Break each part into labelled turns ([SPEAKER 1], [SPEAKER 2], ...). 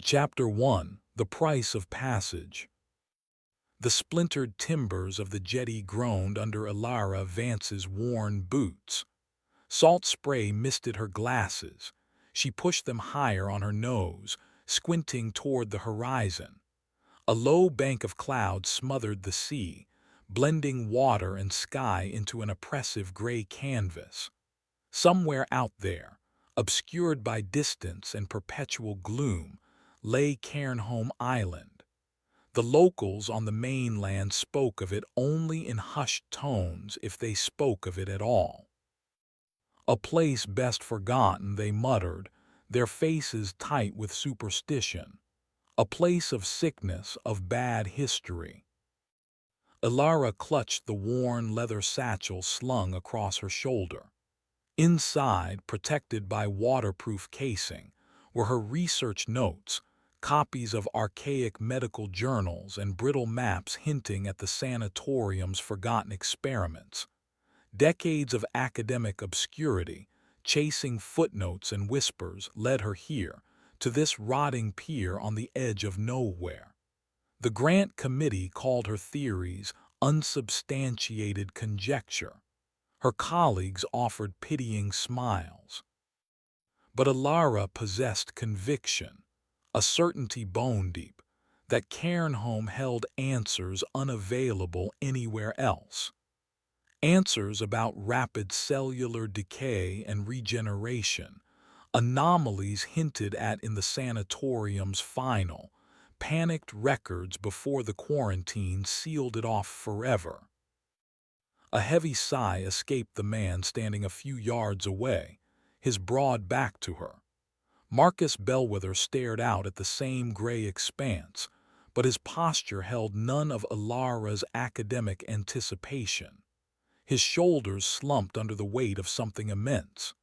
[SPEAKER 1] Chapter 1: The Price of Passage. The splintered timbers of the jetty groaned under Ilara Vance's worn boots. Salt spray misted her glasses. She pushed them higher on her nose, squinting toward the horizon. A low bank of clouds smothered the sea, blending water and sky into an oppressive gray canvas. Somewhere out there, obscured by distance and perpetual gloom, lay Cairnholm Island. The locals on the mainland spoke of it only in hushed tones, if they spoke of it at all. A place best forgotten, they muttered, their faces tight with superstition. A place of sickness, of bad history. Ilara clutched the worn leather satchel slung across her shoulder. Inside, protected by waterproof casing, were her research notes, copies of archaic medical journals and brittle maps hinting at the sanatorium's forgotten experiments. Decades of academic obscurity, chasing footnotes and whispers, led her here, to this rotting pier on the edge of nowhere. The grant committee called her theories unsubstantiated conjecture. Her colleagues offered pitying smiles. But Ilara possessed conviction, a certainty bone-deep, that Cairnholm held answers unavailable anywhere else. Answers about rapid cellular decay and regeneration, anomalies hinted at in the sanatorium's final, panicked records before the quarantine sealed it off forever. A heavy sigh escaped the man standing a few yards away, his broad back to her. Marcus Bellwether stared out at the same gray expanse, but his posture held none of Ilara's academic anticipation. His shoulders slumped under the weight of something immense.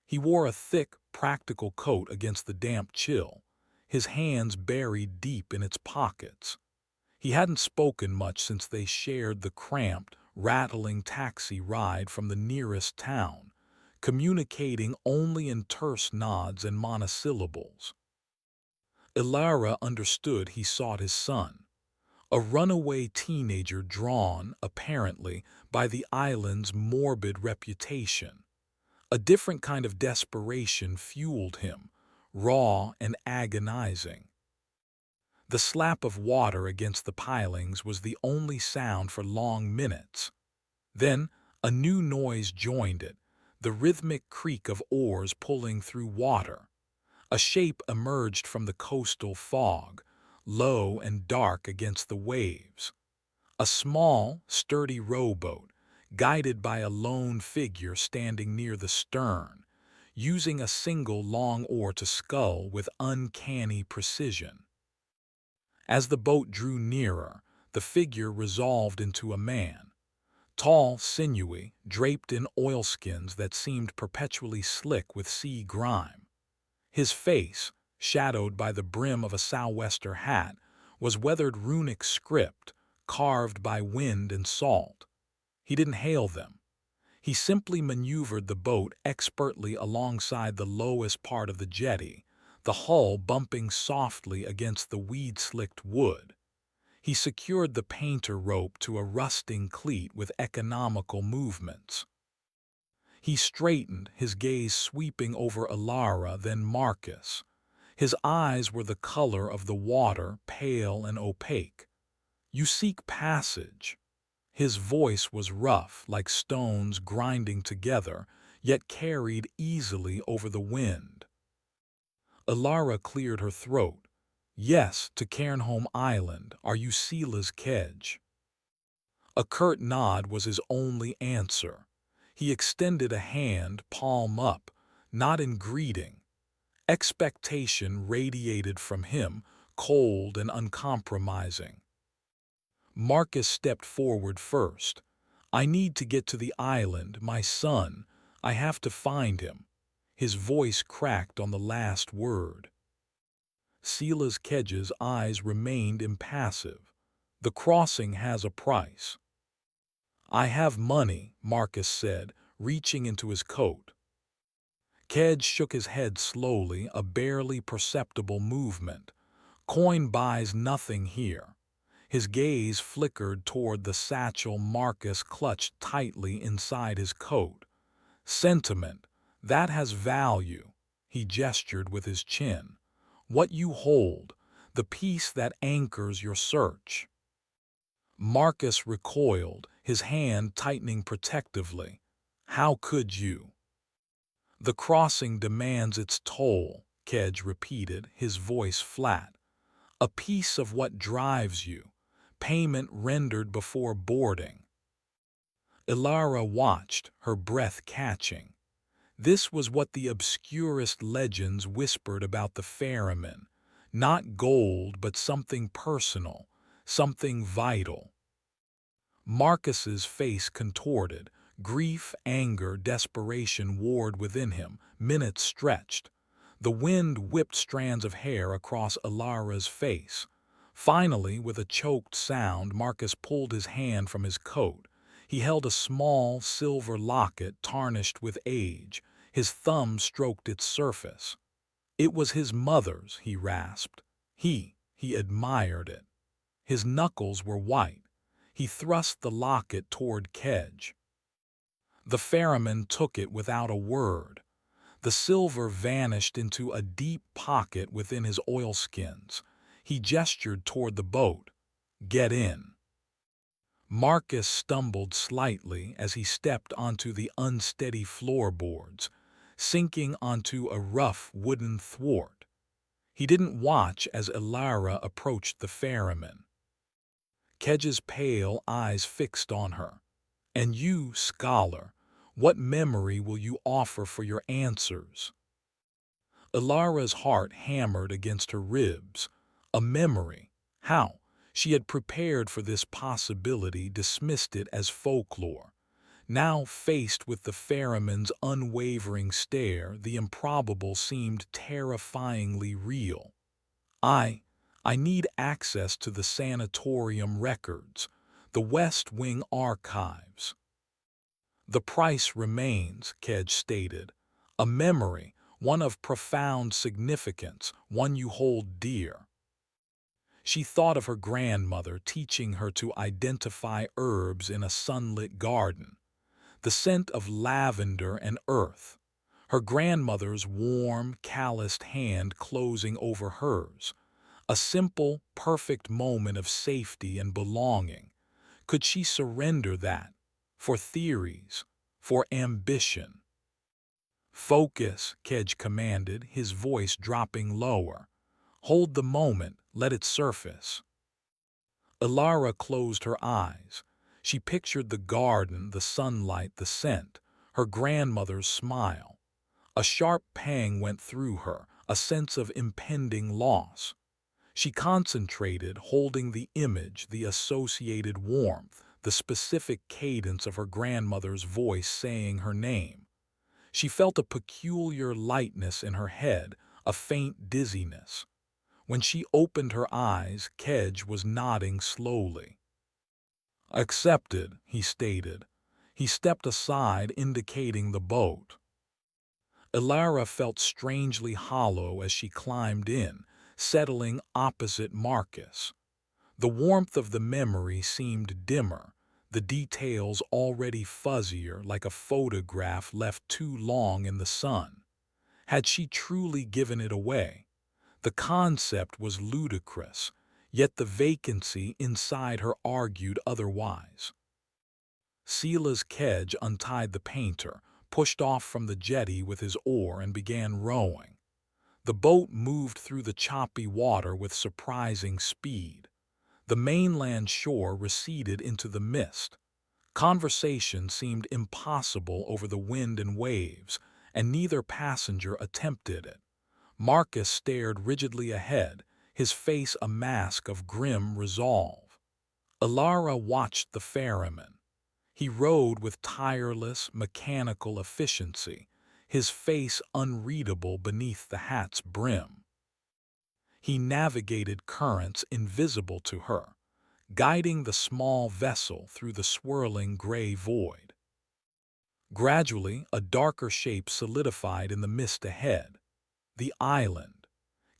[SPEAKER 1] He wore a thick, practical coat against the damp chill, his hands buried deep in its pockets. He hadn't spoken much since they shared the cramped, rattling taxi ride from the nearest town, communicating only in terse nods and monosyllables. Ilara understood he sought his son, a runaway teenager drawn, apparently, by the island's morbid reputation. A different kind of desperation fueled him, raw and agonizing. The slap of water against the pilings was the only sound for long minutes. Then a new noise joined it, the rhythmic creak of oars pulling through water. A shape emerged from the coastal fog, low and dark against the waves. A small, sturdy rowboat, guided by a lone figure standing near the stern, using a single long oar to scull with uncanny precision. As the boat drew nearer, the figure resolved into a man. Tall, sinewy, draped in oilskins that seemed perpetually slick with sea grime. His face, shadowed by the brim of a sou'wester hat, was weathered runic script, carved by wind and salt. He didn't hail them. He simply maneuvered the boat expertly alongside the lowest part of the jetty, the hull bumping softly against the weed-slicked wood. He secured the painter rope to a rusting cleat with economical movements. He straightened, his gaze sweeping over Ilara, then Marcus. His eyes were the color of the water, pale and opaque. "You seek passage." His voice was rough, like stones grinding together, yet carried easily over the wind. Ilara cleared her throat. "Yes, to Cairnholm Island. Are you Silas Kedge?" A curt nod was his only answer. He extended a hand, palm up, not in greeting. Expectation radiated from him, cold and uncompromising. Marcus stepped forward first. "I need to get to the island, my son. I have to find him." His voice cracked on the last word. Silas Kedge's eyes remained impassive. "The crossing has a price." "I have money," Marcus said, reaching into his coat. Kedge shook his head slowly, a barely perceptible movement. Coin buys nothing here. His gaze flickered toward the satchel Marcus clutched tightly inside his coat. Sentiment, that has value, he gestured with his chin. What you hold, the piece that anchors your search. Marcus recoiled, his hand tightening protectively. How could you? The crossing demands its toll, Kedge repeated, his voice flat. A piece of what drives you, payment rendered before boarding. Ilara watched, her breath catching. This was what the obscurest legends whispered about the Ferryman. Not gold, but something personal, something vital. Marcus's face contorted. Grief, anger, desperation warred within him. Minutes stretched. The wind whipped strands of hair across Ilara's face. Finally, with a choked sound, Marcus pulled his hand from his coat. He held a small, silver locket tarnished with age. His thumb stroked its surface. It was his mother's, he rasped. He admired it. His knuckles were white. He thrust the locket toward Kedge. The Ferryman took it without a word. The silver vanished into a deep pocket within his oilskins. He gestured toward the boat. Get in. Marcus stumbled slightly as he stepped onto the unsteady floorboards, sinking onto a rough wooden thwart. He didn't watch as Ilara approached the Ferryman. Kedge's pale eyes fixed on her. And you, scholar, what memory will you offer for your answers? Ilara's heart hammered against her ribs. A memory. How? She had prepared for this possibility, dismissed it as folklore. Now, faced with the Ferryman's unwavering stare, the improbable seemed terrifyingly real. I need access to the sanatorium records, the West Wing archives. The price remains, Kedge stated. A memory, one of profound significance, one you hold dear. She thought of her grandmother teaching her to identify herbs in a sunlit garden, the scent of lavender and earth, her grandmother's warm, calloused hand closing over hers, a simple, perfect moment of safety and belonging. Could she surrender that? For theories, for ambition? Focus, Kedge commanded, his voice dropping lower. Hold the moment, let it surface. Ilara closed her eyes. She pictured the garden, the sunlight, the scent, her grandmother's smile. A sharp pang went through her, a sense of impending loss. She concentrated, holding the image, the associated warmth, the specific cadence of her grandmother's voice saying her name. She felt a peculiar lightness in her head, a faint dizziness. When she opened her eyes, Kedge was nodding slowly. Accepted, he stated. He stepped aside, indicating the boat. Ilara felt strangely hollow as she climbed in, settling opposite Marcus. The warmth of the memory seemed dimmer, the details already fuzzier, like a photograph left too long in the sun. Had she truly given it away? The concept was ludicrous, yet the vacancy inside her argued otherwise. Silas Kedge untied the painter, pushed off from the jetty with his oar and began rowing. The boat moved through the choppy water with surprising speed. The mainland shore receded into the mist. Conversation seemed impossible over the wind and waves, and neither passenger attempted it. Marcus stared rigidly ahead, his face a mask of grim resolve. Ilara watched the Ferryman. He rowed with tireless, mechanical efficiency, his face unreadable beneath the hat's brim. He navigated currents invisible to her, guiding the small vessel through the swirling gray void. Gradually, a darker shape solidified in the mist ahead. The island.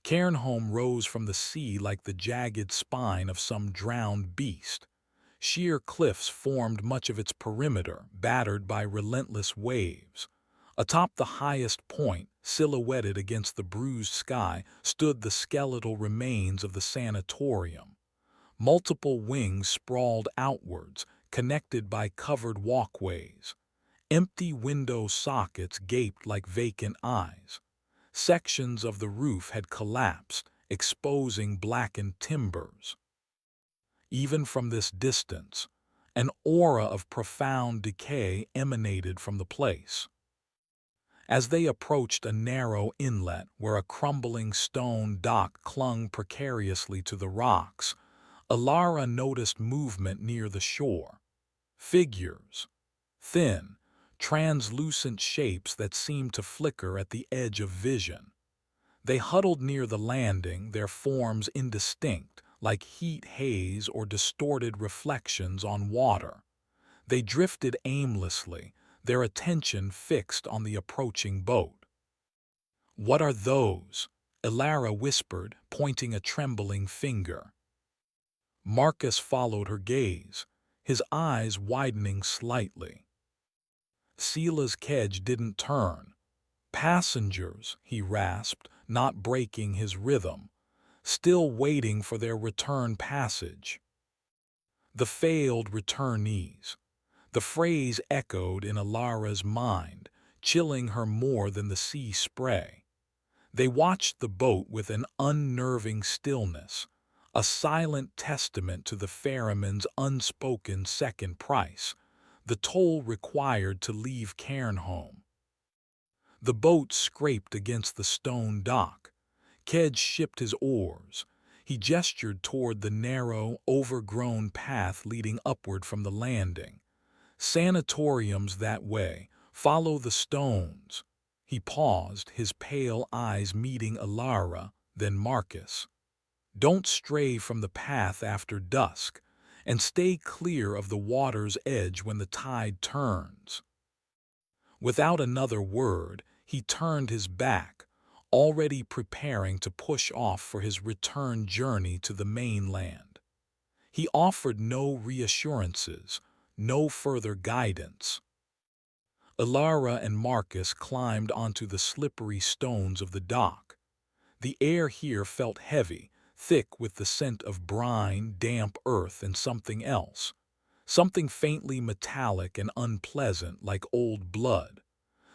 [SPEAKER 1] Cairnholm rose from the sea like the jagged spine of some drowned beast. Sheer cliffs formed much of its perimeter, battered by relentless waves. Atop the highest point, silhouetted against the bruised sky, stood the skeletal remains of the sanatorium. Multiple wings sprawled outwards, connected by covered walkways. Empty window sockets gaped like vacant eyes. Sections of the roof had collapsed, exposing blackened timbers. Even from this distance, an aura of profound decay emanated from the place. As they approached a narrow inlet where a crumbling stone dock clung precariously to the rocks, Alara noticed movement near the shore. Figures, thin, translucent shapes that seemed to flicker at the edge of vision. They huddled near the landing, their forms indistinct, like heat haze or distorted reflections on water. They drifted aimlessly, their attention fixed on the approaching boat. "What are those?" Ilara whispered, pointing a trembling finger. Marcus followed her gaze, his eyes widening slightly. Silas Kedge didn't turn. "Passengers," he rasped, not breaking his rhythm, still waiting for their return passage. The failed returnees. The phrase echoed in Alara's mind, chilling her more than the sea spray. They watched the boat with an unnerving stillness, a silent testament to the ferryman's unspoken second price, the toll required to leave Cairnholm. The boat scraped against the stone dock. Kedge shipped his oars. He gestured toward the narrow, overgrown path leading upward from the landing. "Sanatoriums that way. Follow the stones." He paused, his pale eyes meeting Alara, then Marcus. "Don't stray from the path after dusk, and stay clear of the water's edge when the tide turns." Without another word, he turned his back, already preparing to push off for his return journey to the mainland. He offered no reassurances, no further guidance. Ilara and Marcus climbed onto the slippery stones of the dock. The air here felt heavy, thick with the scent of brine, damp earth, and something else. Something faintly metallic and unpleasant, like old blood.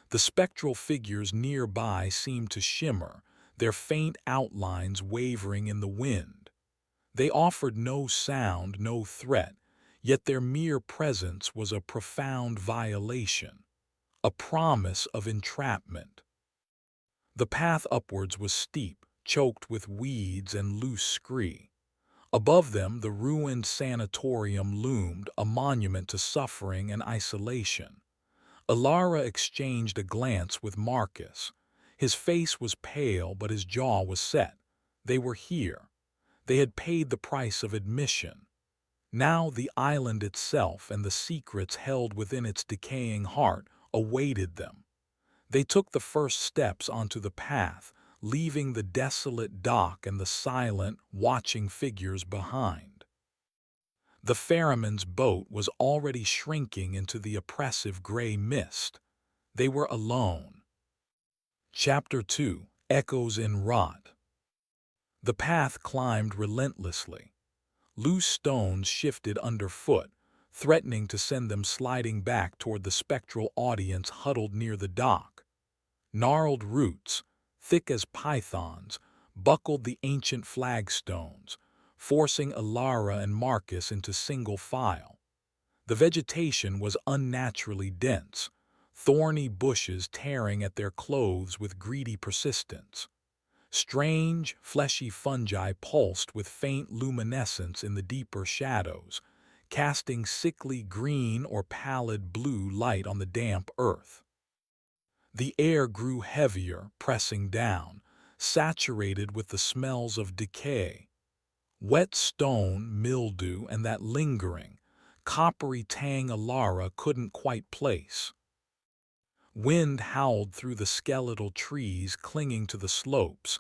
[SPEAKER 1] The spectral figures nearby seemed to shimmer, their faint outlines wavering in the wind. They offered no sound, no threat, yet their mere presence was a profound violation, a promise of entrapment. The path upwards was steep, choked with weeds and loose scree. Above them, the ruined sanatorium loomed, a monument to suffering and isolation. Alara exchanged a glance with Marcus. His face was pale, but his jaw was set. They were here. They had paid the price of admission. Now the island itself and the secrets held within its decaying heart awaited them. They took the first steps onto the path, leaving the desolate dock and the silent, watching figures behind. The ferryman's boat was already shrinking into the oppressive gray mist. They were alone. Chapter 2: Echoes in Rot. The path climbed relentlessly. Loose stones shifted underfoot, threatening to send them sliding back toward the spectral audience huddled near the dock. Gnarled roots, thick as pythons, buckled the ancient flagstones, forcing Alara and Marcus into single file. The vegetation was unnaturally dense, thorny bushes tearing at their clothes with greedy persistence. Strange, fleshy fungi pulsed with faint luminescence in the deeper shadows, casting sickly green or pallid blue light on the damp earth. The air grew heavier, pressing down, saturated with the smells of decay. Wet stone, mildew, and that lingering, coppery tang Alara couldn't quite place. Wind howled through the skeletal trees clinging to the slopes,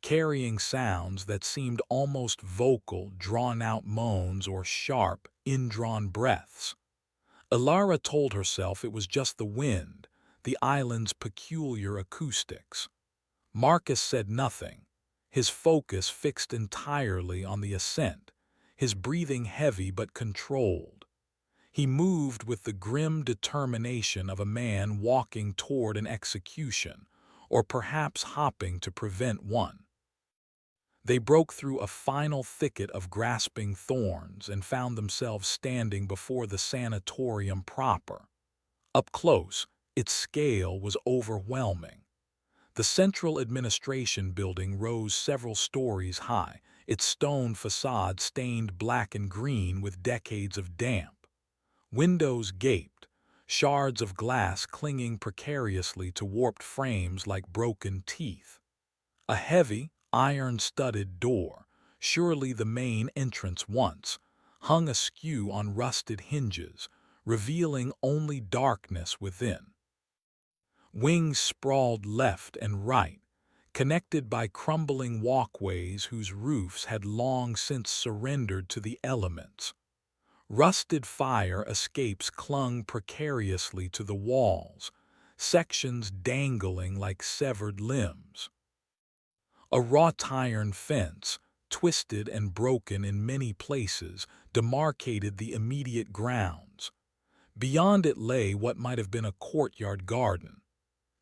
[SPEAKER 1] carrying sounds that seemed almost vocal, drawn-out moans or sharp, indrawn breaths. Ilara told herself it was just the wind, the island's peculiar acoustics. Marcus said nothing, his focus fixed entirely on the ascent, his breathing heavy but controlled. He moved with the grim determination of a man walking toward an execution, or perhaps hopping to prevent one. They broke through a final thicket of grasping thorns and found themselves standing before the sanatorium proper. Up close, its scale was overwhelming. The central administration building rose several stories high, its stone facade stained black and green with decades of damp. Windows gaped, shards of glass clinging precariously to warped frames like broken teeth. A heavy, iron-studded door, surely the main entrance once, hung askew on rusted hinges, revealing only darkness within. Wings sprawled left and right, connected by crumbling walkways whose roofs had long since surrendered to the elements. Rusted fire escapes clung precariously to the walls, sections dangling like severed limbs. A wrought iron fence, twisted and broken in many places, demarcated the immediate grounds. Beyond it lay what might have been a courtyard garden.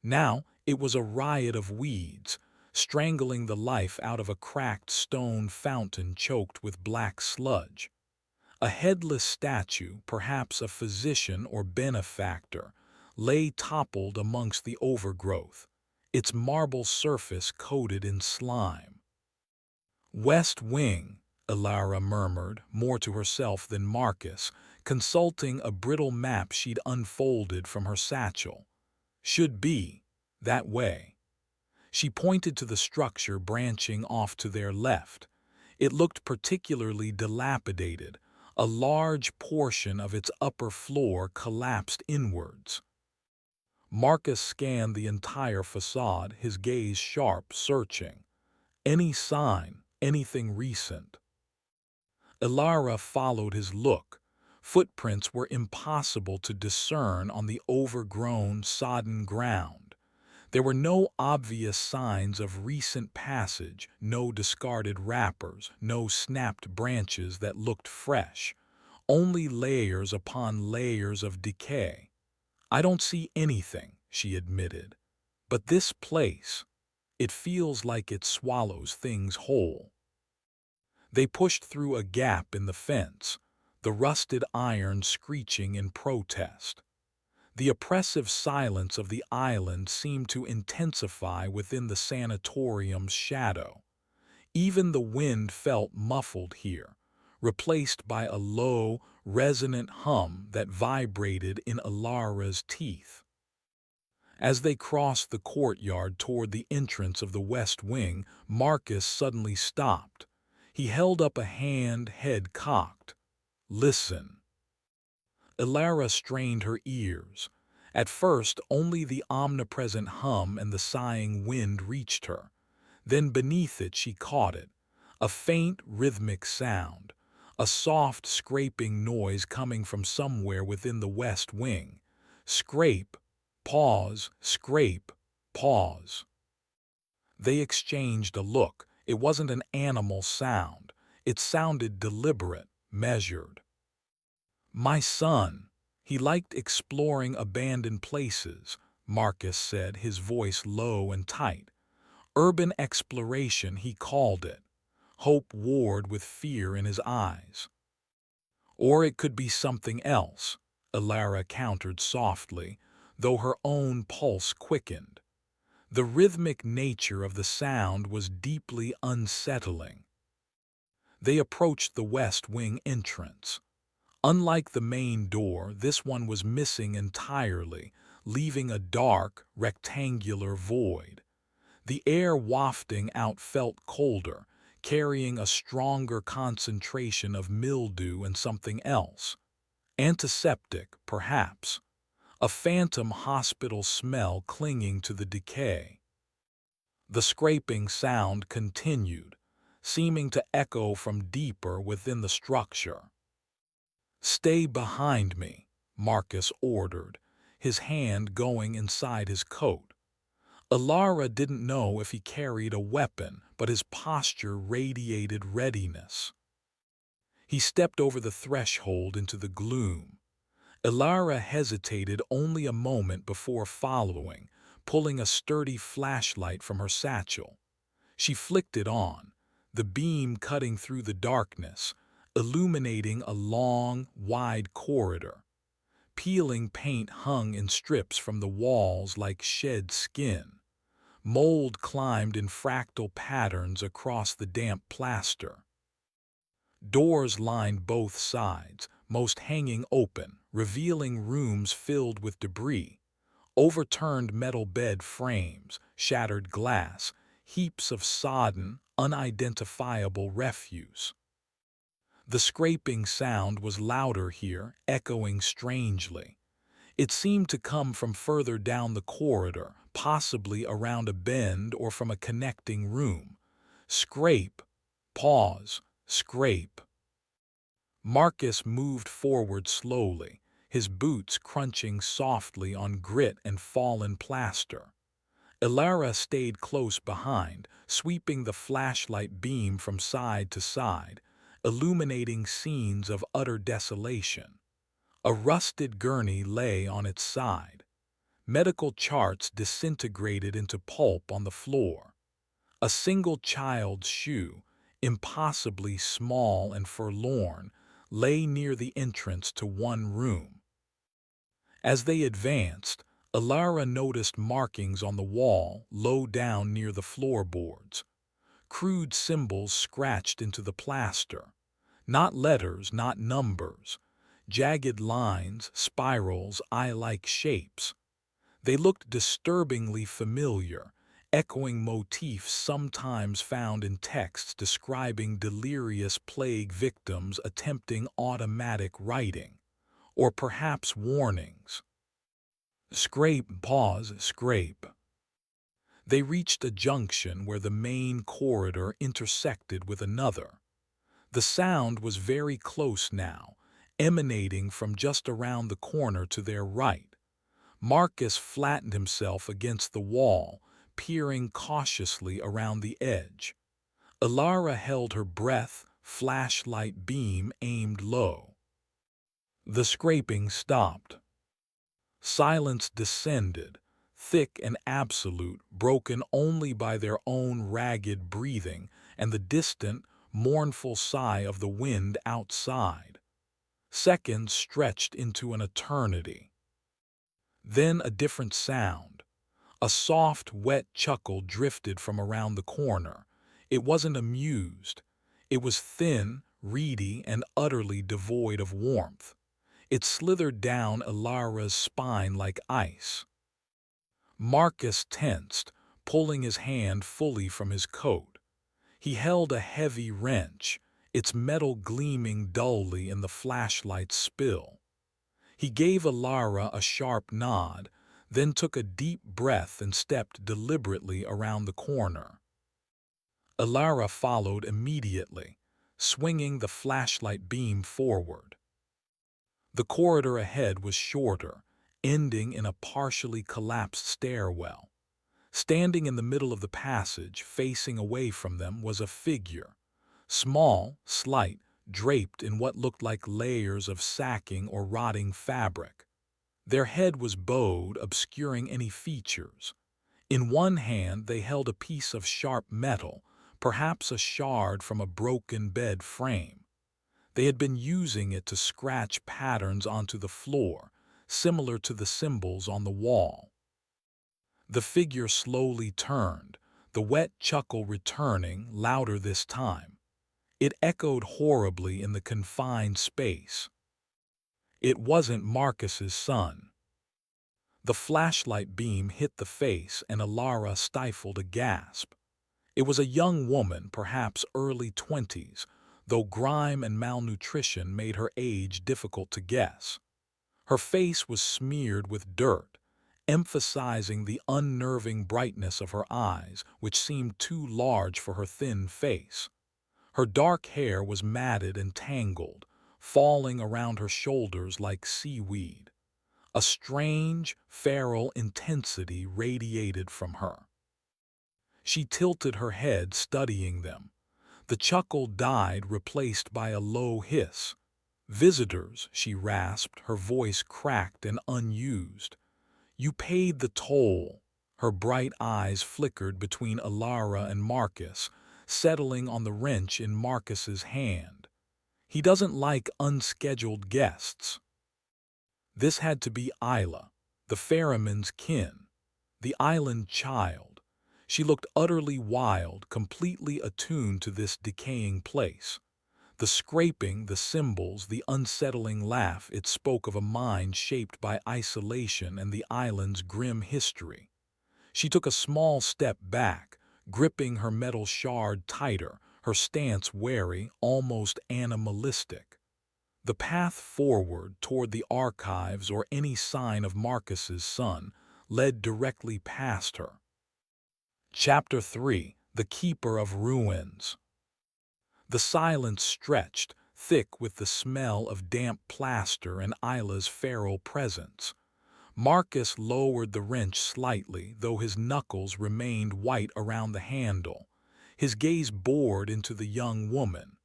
[SPEAKER 1] Now it was a riot of weeds, strangling the life out of a cracked stone fountain choked with black sludge. A headless statue, perhaps a physician or benefactor, lay toppled amongst the overgrowth, its marble surface coated in slime. "West Wing," Ilara murmured, more to herself than Marcus, consulting a brittle map she'd unfolded from her satchel. "Should be that way." She pointed to the structure branching off to their left. It looked particularly dilapidated, a large portion of its upper floor collapsed inwards. Marcus scanned the entire facade, his gaze sharp, searching. Any sign, anything recent? Ilara followed his look. Footprints were impossible to discern on the overgrown, sodden ground. There were no obvious signs of recent passage, no discarded wrappers, no snapped branches that looked fresh. Only layers upon layers of decay. "I don't see anything," she admitted. "But this place, it feels like it swallows things whole." They pushed through a gap in the fence, the rusted iron screeching in protest. The oppressive silence of the island seemed to intensify within the sanatorium's shadow. Even the wind felt muffled here, replaced by a low, resonant hum that vibrated in Ilara's teeth. As they crossed the courtyard toward the entrance of the West Wing, Marcus suddenly stopped. He held up a hand, head cocked. "Listen." Ilara strained her ears. At first, only the omnipresent hum and the sighing wind reached her. Then beneath it she caught it, a faint rhythmic sound, a soft scraping noise coming from somewhere within the West Wing. Scrape, pause, scrape, pause. They exchanged a look. It wasn't an animal sound. It sounded deliberate, measured. "My son, he liked exploring abandoned places," Marcus said, his voice low and tight. "Urban exploration, he called it." Hope warred with fear in his eyes. "Or it could be something else," Ilara countered softly, though her own pulse quickened. The rhythmic nature of the sound was deeply unsettling. They approached the West Wing entrance. Unlike the main door, this one was missing entirely, leaving a dark, rectangular void. The air wafting out felt colder, carrying a stronger concentration of mildew and something else. Antiseptic, perhaps. A phantom hospital smell clinging to the decay. The scraping sound continued, seeming to echo from deeper within the structure. "Stay behind me," Marcus ordered, his hand going inside his coat. Alara didn't know if he carried a weapon, but his posture radiated readiness. He stepped over the threshold into the gloom. Alara hesitated only a moment before following, pulling a sturdy flashlight from her satchel. She flicked it on, the beam cutting through the darkness, illuminating a long, wide corridor. Peeling paint hung in strips from the walls like shed skin. Mold climbed in fractal patterns across the damp plaster. Doors lined both sides, most hanging open, revealing rooms filled with debris. Overturned metal bed frames, shattered glass, heaps of sodden, unidentifiable refuse. The scraping sound was louder here, echoing strangely. It seemed to come from further down the corridor, possibly around a bend or from a connecting room. Scrape, pause, scrape. Marcus moved forward slowly, his boots crunching softly on grit and fallen plaster. Alara stayed close behind, sweeping the flashlight beam from side to side, illuminating scenes of utter desolation. A rusted gurney lay on its side. Medical charts disintegrated into pulp on the floor. A single child's shoe, impossibly small and forlorn, lay near the entrance to one room. As they advanced, Alara noticed markings on the wall low down near the floorboards. Crude symbols scratched into the plaster. Not letters, not numbers. Jagged lines, spirals, eye-like shapes. They looked disturbingly familiar, echoing motifs sometimes found in texts describing delirious plague victims attempting automatic writing, or perhaps warnings. Scrape, pause, scrape. They reached a junction where the main corridor intersected with another. The sound was very close now, emanating from just around the corner to their right. Marcus flattened himself against the wall, peering cautiously around the edge. Alara held her breath, flashlight beam aimed low. The scraping stopped. Silence descended, thick and absolute, broken only by their own ragged breathing and the distant, mournful sigh of the wind outside. Seconds stretched into an eternity. Then a different sound. A soft, wet chuckle drifted from around the corner. It wasn't amused. It was thin, reedy, and utterly devoid of warmth. It slithered down Alara's spine like ice. Marcus tensed, pulling his hand fully from his coat. He held a heavy wrench, its metal gleaming dully in the flashlight's spill. He gave Alara a sharp nod, then took a deep breath and stepped deliberately around the corner. Alara followed immediately, swinging the flashlight beam forward. The corridor ahead was shorter, ending in a partially collapsed stairwell. Standing in the middle of the passage, facing away from them, was a figure. Small, slight, draped in what looked like layers of sacking or rotting fabric. Their head was bowed, obscuring any features. In one hand they held a piece of sharp metal, perhaps a shard from a broken bed frame. They had been using it to scratch patterns onto the floor, similar to the symbols on the wall. The figure slowly turned, the wet chuckle returning, louder this time. It echoed horribly in the confined space. It wasn't Marcus's son. The flashlight beam hit the face and Alara stifled a gasp. It was a young woman, perhaps early 20s, though grime and malnutrition made her age difficult to guess. Her face was smeared with dirt, emphasizing the unnerving brightness of her eyes, which seemed too large for her thin face. Her dark hair was matted and tangled, falling around her shoulders like seaweed. A strange, feral intensity radiated from her. She tilted her head, studying them. The chuckle died, replaced by a low hiss. "Visitors," she rasped, her voice cracked and unused. "You paid the toll." Her bright eyes flickered between Alara and Marcus, settling on the wrench in Marcus's hand. "He doesn't like unscheduled guests." This had to be Isla, the Ferryman's kin, the island child. She looked utterly wild, completely attuned to this decaying place. The scraping, the symbols, the unsettling laugh, it spoke of a mind shaped by isolation and the island's grim history. She took a small step back, gripping her metal shard tighter, her stance wary, almost animalistic. The path forward toward the archives or any sign of Marcus's son led directly past her. Chapter 3: The Keeper of Ruins. The silence stretched, thick with the smell of damp plaster and Isla's feral presence. Marcus lowered the wrench slightly, though his knuckles remained white around the handle. His gaze bored into the young woman.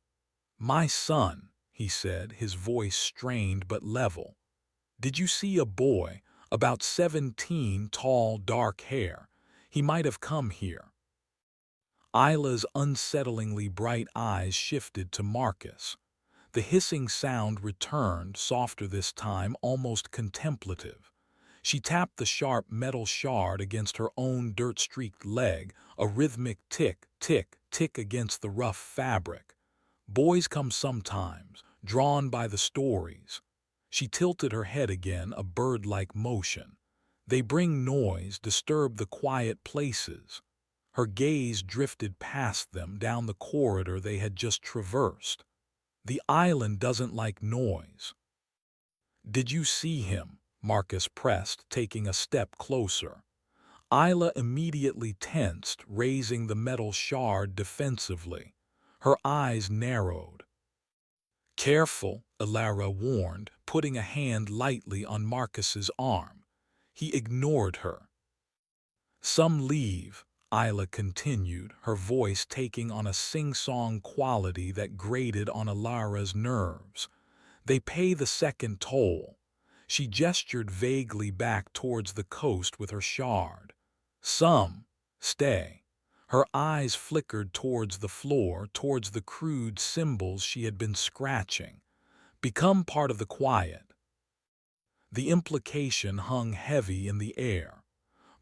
[SPEAKER 1] "My son," he said, his voice strained but level. "Did you see a boy, about 17, tall, dark hair? He might have come here." Isla's unsettlingly bright eyes shifted to Marcus. The hissing sound returned, softer this time, almost contemplative. She tapped the sharp metal shard against her own dirt-streaked leg, a rhythmic tick, tick, tick against the rough fabric. "Boys come sometimes, drawn by the stories." She tilted her head again, a bird-like motion. "They bring noise, disturb the quiet places." Her gaze drifted past them, down the corridor they had just traversed. "The island doesn't like noise." "Did you see him?" Marcus pressed, taking a step closer. Isla immediately tensed, raising the metal shard defensively. Her eyes narrowed. "Careful," Alara warned, putting a hand lightly on Marcus's arm. He ignored her. "Some leave," Isla continued, her voice taking on a sing-song quality that grated on Alara's nerves. "They pay the second toll." She gestured vaguely back towards the coast with her shard. "Some stay." Her eyes flickered towards the floor, towards the crude symbols she had been scratching. "Become part of the quiet." The implication hung heavy in the air.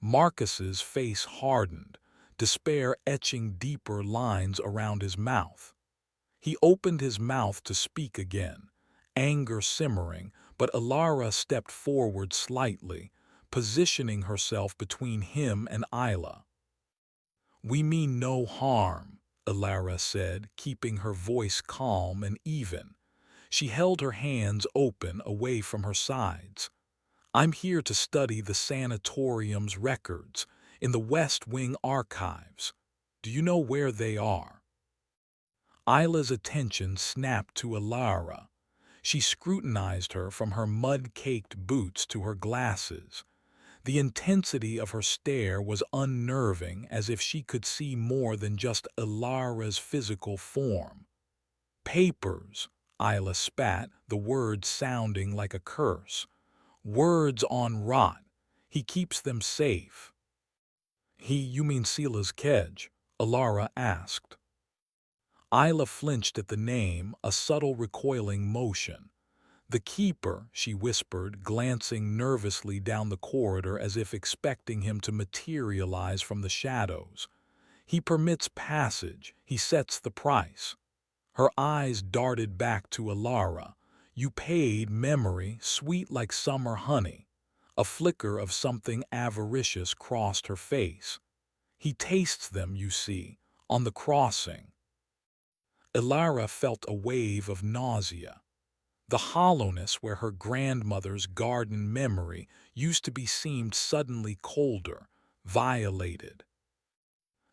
[SPEAKER 1] Marcus's face hardened, despair etching deeper lines around his mouth. He opened his mouth to speak again, anger simmering, but Alara stepped forward slightly, positioning herself between him and Isla. "We mean no harm," Alara said, keeping her voice calm and even. She held her hands open away from her sides. "I'm here to study the sanatorium's records in the West Wing archives. Do you know where they are?" Isla's attention snapped to Alara. She scrutinized her from her mud-caked boots to her glasses. The intensity of her stare was unnerving, as if she could see more than just Alara's physical form. "Papers," Isla spat, the word sounding like a curse. "Words on rot. He keeps them safe." You mean Silas Kedge?" Alara asked. Isla flinched at the name, a subtle recoiling motion. "The keeper," she whispered, glancing nervously down the corridor as if expecting him to materialize from the shadows. "He permits passage, he sets the price." Her eyes darted back to Alara. "You paid memory, sweet like summer honey." A flicker of something avaricious crossed her face. "He tastes them, you see, on the crossing." Alara felt a wave of nausea. The hollowness where her grandmother's garden memory used to be seemed suddenly colder, violated.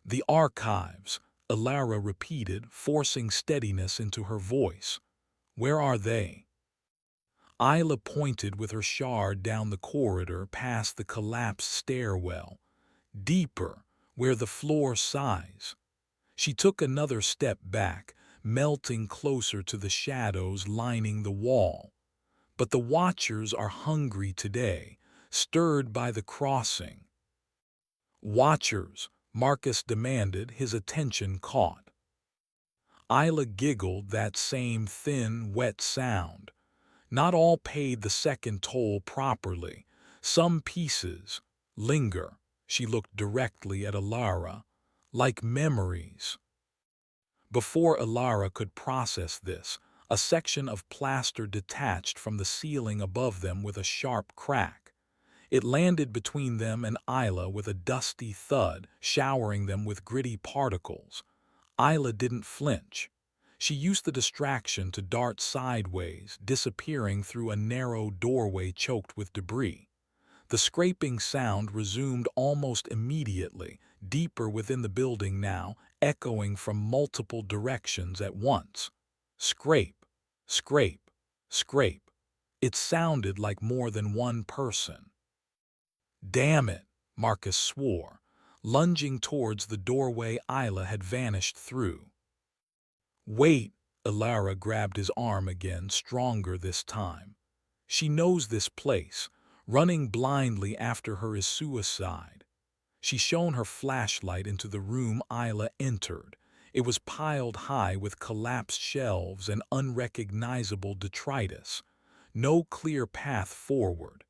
[SPEAKER 1] The archives, Alara repeated, forcing steadiness into her voice. Where are they? Isla pointed with her shard down the corridor past the collapsed stairwell, deeper, where the floor sighs. She took another step back, melting closer to the shadows lining the wall. But the watchers are hungry today, stirred by the crossing. Watchers, Marcus demanded, his attention caught. Isla giggled that same thin, wet sound. Not all paid the second toll properly. Some pieces linger. She looked directly at Alara, like memories. Before Alara could process this, a section of plaster detached from the ceiling above them with a sharp crack. It landed between them and Isla with a dusty thud, showering them with gritty particles. Isla didn't flinch. She used the distraction to dart sideways, disappearing through a narrow doorway choked with debris. The scraping sound resumed almost immediately, deeper within the building now, echoing from multiple directions at once. Scrape, scrape, scrape. It sounded like more than one person. Damn it, Marcus swore, lunging towards the doorway Isla had vanished through. Wait, Alara grabbed his arm again, stronger this time. She knows this place. Running blindly after her is suicide. She shone her flashlight into the room Isla entered. It was piled high with collapsed shelves and unrecognizable detritus. No clear path forward.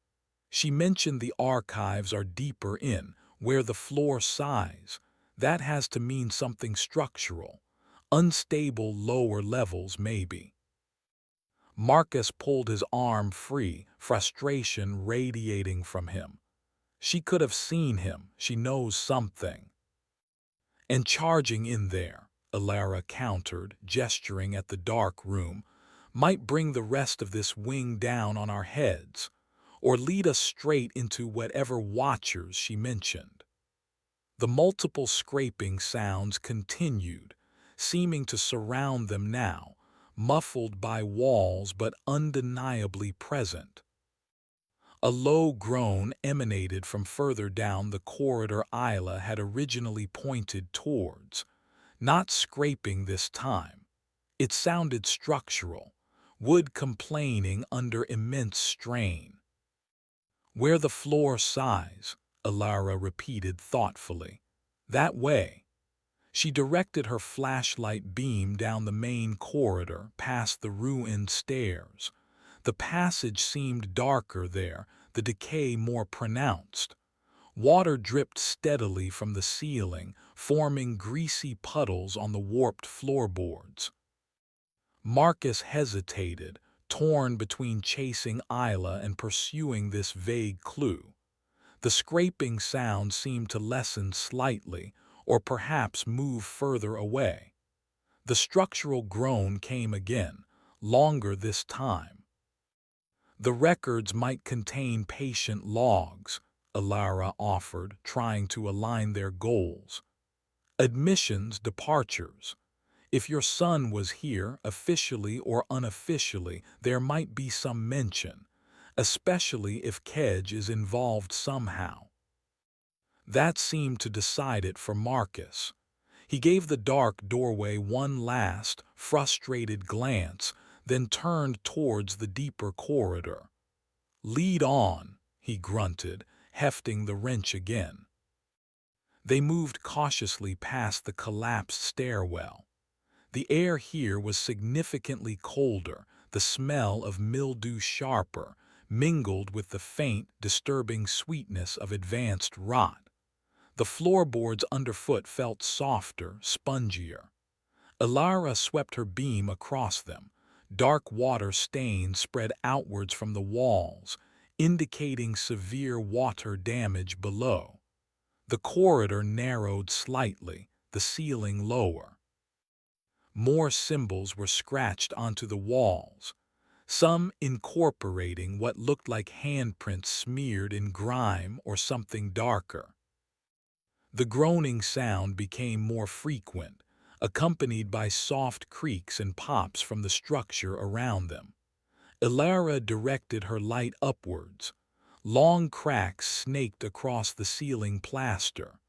[SPEAKER 1] She mentioned the archives are deeper in, where the floor sighs. That has to mean something structural. Unstable lower levels, maybe. Marcus pulled his arm free, frustration radiating from him. She could have seen him. She knows something. And charging in there, Alara countered, gesturing at the dark room, might bring the rest of this wing down on our heads, or lead us straight into whatever watchers she mentioned. The multiple scraping sounds continued, seeming to surround them now, muffled by walls but undeniably present. A low groan emanated from further down the corridor Isla had originally pointed towards, not scraping this time. It sounded structural, wood complaining under immense strain. Where the floor sighs, Alara repeated thoughtfully. That way. She directed her flashlight beam down the main corridor, past the ruined stairs. The passage seemed darker there, the decay more pronounced. Water dripped steadily from the ceiling, forming greasy puddles on the warped floorboards. Marcus hesitated, torn between chasing Isla and pursuing this vague clue. The scraping sound seemed to lessen slightly, or perhaps move further away. The structural groan came again, longer this time. The records might contain patient logs, Alara offered, trying to align their goals. Admissions, departures. If your son was here, officially or unofficially, there might be some mention, especially if Kedge is involved somehow. That seemed to decide it for Marcus. He gave the dark doorway one last, frustrated glance, then turned towards the deeper corridor. "Lead on," he grunted, hefting the wrench again. They moved cautiously past the collapsed stairwell. The air here was significantly colder, the smell of mildew sharper, mingled with the faint, disturbing sweetness of advanced rot. The floorboards underfoot felt softer, spongier. Alara swept her beam across them. Dark water stains spread outwards from the walls, indicating severe water damage below. The corridor narrowed slightly, the ceiling lower. More symbols were scratched onto the walls. some incorporating what looked like handprints smeared in grime or something darker. The groaning sound became more frequent, accompanied by soft creaks and pops from the structure around them. Ilara directed her light upwards. Long cracks snaked across the ceiling plaster.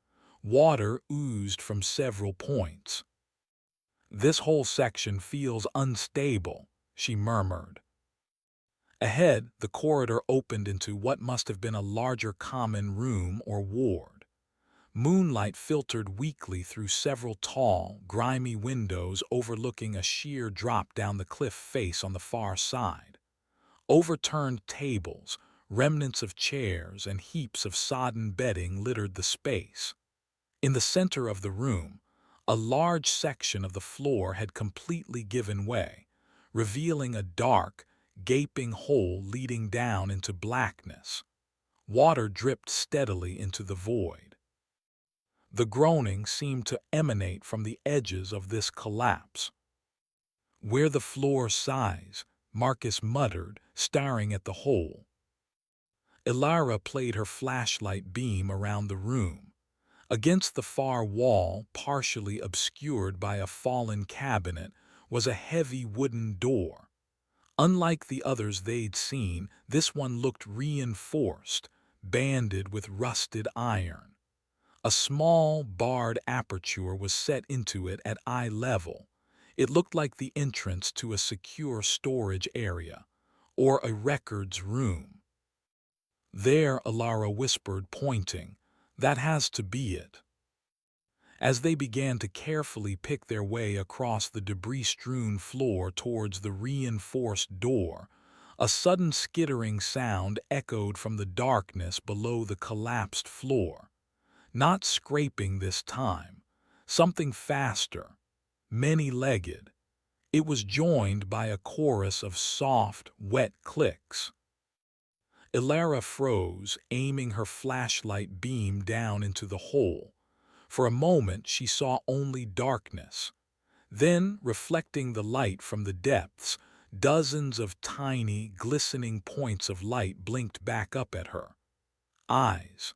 [SPEAKER 1] Water oozed from several points. "This whole section feels unstable," she murmured. Ahead, the corridor opened into what must have been a larger common room or ward. Moonlight filtered weakly through several tall, grimy windows overlooking a sheer drop down the cliff face on the far side. Overturned tables, remnants of chairs, and heaps of sodden bedding littered the space. In the center of the room, a large section of the floor had completely given way, revealing a dark, gaping hole leading down into blackness. Water dripped steadily into the void. The groaning seemed to emanate from the edges of this collapse. "Where the floor sighs," Marcus muttered, staring at the hole. Ilara played her flashlight beam around the room. Against the far wall, partially obscured by a fallen cabinet, was a heavy wooden door. Unlike the others they'd seen, this one looked reinforced, banded with rusted iron. A small, barred aperture was set into it at eye level. It looked like the entrance to a secure storage area, or a records room. "There," Ilara whispered, pointing. "That has to be it." As they began to carefully pick their way across the debris-strewn floor towards the reinforced door, a sudden skittering sound echoed from the darkness below the collapsed floor. Not scraping this time, something faster, many-legged. It was joined by a chorus of soft, wet clicks. Ilara froze, aiming her flashlight beam down into the hole. For a moment she saw only darkness. Then, reflecting the light from the depths, dozens of tiny, glistening points of light blinked back up at her. Eyes.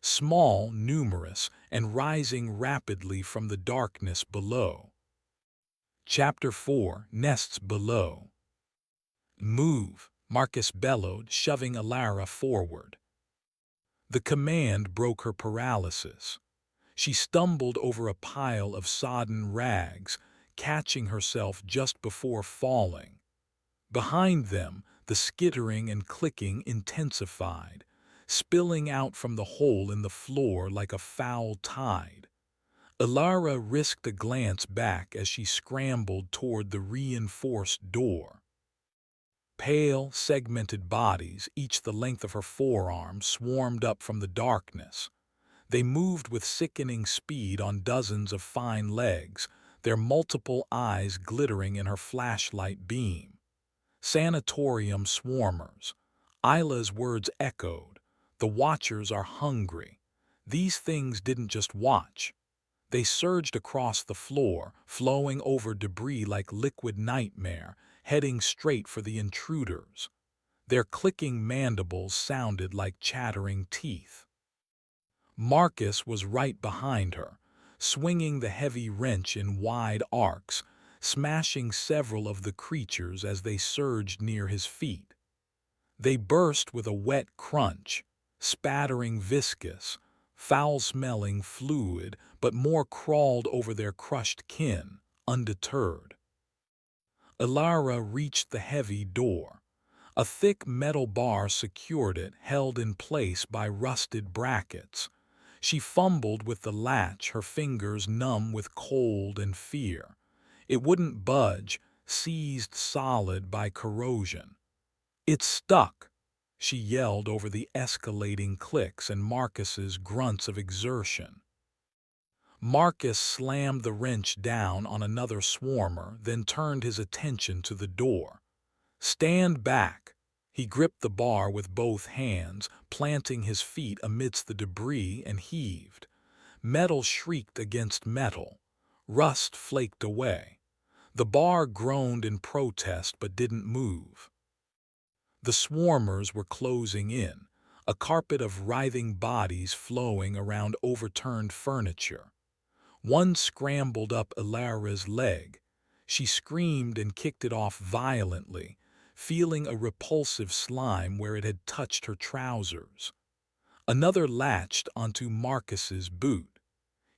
[SPEAKER 1] Small, numerous, and rising rapidly from the darkness below. Chapter 4: Nests Below. "Move," Marcus bellowed, shoving Ilara forward. The command broke her paralysis. She stumbled over a pile of sodden rags, catching herself just before falling. Behind them, the skittering and clicking intensified, spilling out from the hole in the floor like a foul tide. Ilara risked a glance back as she scrambled toward the reinforced door. Pale, segmented bodies, each the length of her forearm, swarmed up from the darkness. They moved with sickening speed on dozens of fine legs, their multiple eyes glittering in her flashlight beam. Sanatorium swarmers. Isla's words echoed. The Watchers are hungry. These things didn't just watch. They surged across the floor, flowing over debris like liquid nightmare, heading straight for the intruders. Their clicking mandibles sounded like chattering teeth. Marcus was right behind her, swinging the heavy wrench in wide arcs, smashing several of the creatures as they surged near his feet. They burst with a wet crunch, spattering viscous, foul-smelling fluid, but more crawled over their crushed kin, undeterred. Ilara reached the heavy door. A thick metal bar secured it, held in place by rusted brackets. She fumbled with the latch, her fingers numb with cold and fear. It wouldn't budge, seized solid by corrosion. "It's stuck," she yelled over the escalating clicks and Marcus's grunts of exertion. Marcus slammed the wrench down on another swarmer, then turned his attention to the door. "Stand back." He gripped the bar with both hands, planting his feet amidst the debris, and heaved. Metal shrieked against metal. Rust flaked away. The bar groaned in protest but didn't move. The swarmers were closing in, a carpet of writhing bodies flowing around overturned furniture. One scrambled up Ilara's leg. She screamed and kicked it off violently, feeling a repulsive slime where it had touched her trousers. Another latched onto Marcus's boot.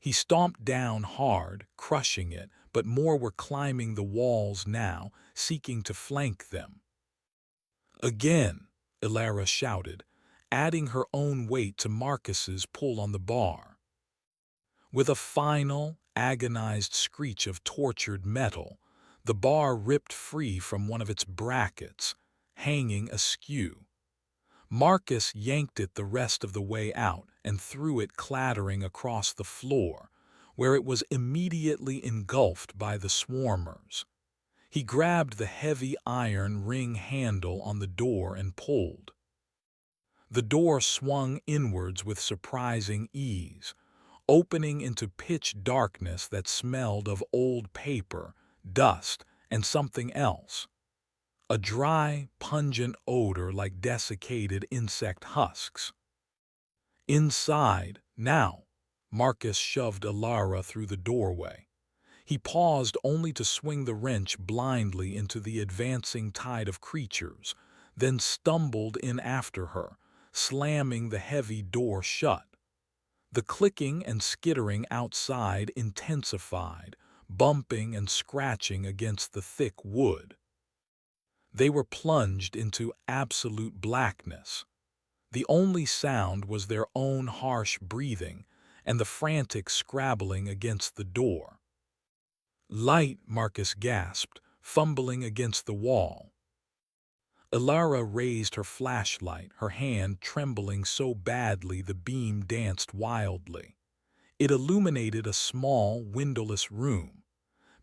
[SPEAKER 1] He stomped down hard, crushing it, but more were climbing the walls now, seeking to flank them. Again, Ilara shouted, adding her own weight to Marcus's pull on the bar. With a final, agonized screech of tortured metal, the bar ripped free from one of its brackets, hanging askew. Marcus yanked it the rest of the way out and threw it clattering across the floor, where it was immediately engulfed by the swarmers. He grabbed the heavy iron ring handle on the door and pulled. The door swung inwards with surprising ease, opening into pitch darkness that smelled of old paper, dust, and something else. A dry, pungent odor like desiccated insect husks. Inside, now, Marcus shoved Ilara through the doorway. He paused only to swing the wrench blindly into the advancing tide of creatures, then stumbled in after her, slamming the heavy door shut. The clicking and skittering outside intensified, bumping and scratching against the thick wood. They were plunged into absolute blackness. The only sound was their own harsh breathing and the frantic scrabbling against the door. "Light," Marcus gasped, fumbling against the wall. Ilara raised her flashlight, her hand trembling so badly the beam danced wildly. It illuminated a small, windowless room.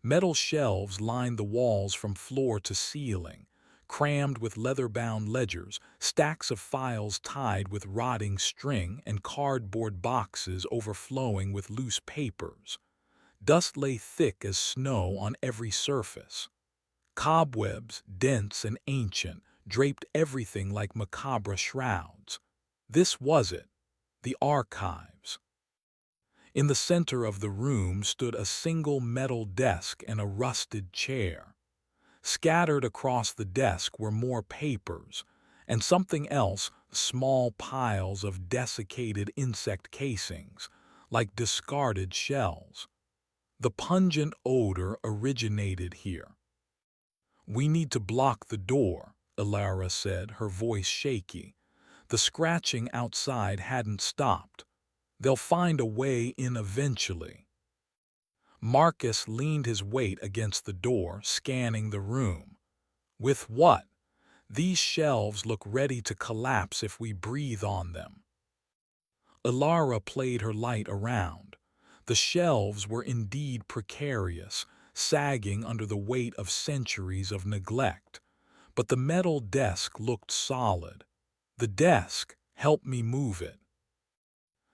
[SPEAKER 1] Metal shelves lined the walls from floor to ceiling, crammed with leather-bound ledgers, stacks of files tied with rotting string, and cardboard boxes overflowing with loose papers. Dust lay thick as snow on every surface. Cobwebs, dense and ancient, draped everything like macabre shrouds. This was it, the archives. In the center of the room stood a single metal desk and a rusted chair. Scattered across the desk were more papers, and something else, small piles of desiccated insect casings, like discarded shells. The pungent odor originated here. "We need to block the door," Ilara said, her voice shaky. The scratching outside hadn't stopped. "They'll find a way in eventually." Marcus leaned his weight against the door, scanning the room. "With what? These shelves look ready to collapse if we breathe on them." Ilara played her light around. The shelves were indeed precarious, sagging under the weight of centuries of neglect. But the metal desk looked solid. "The desk, help me move it."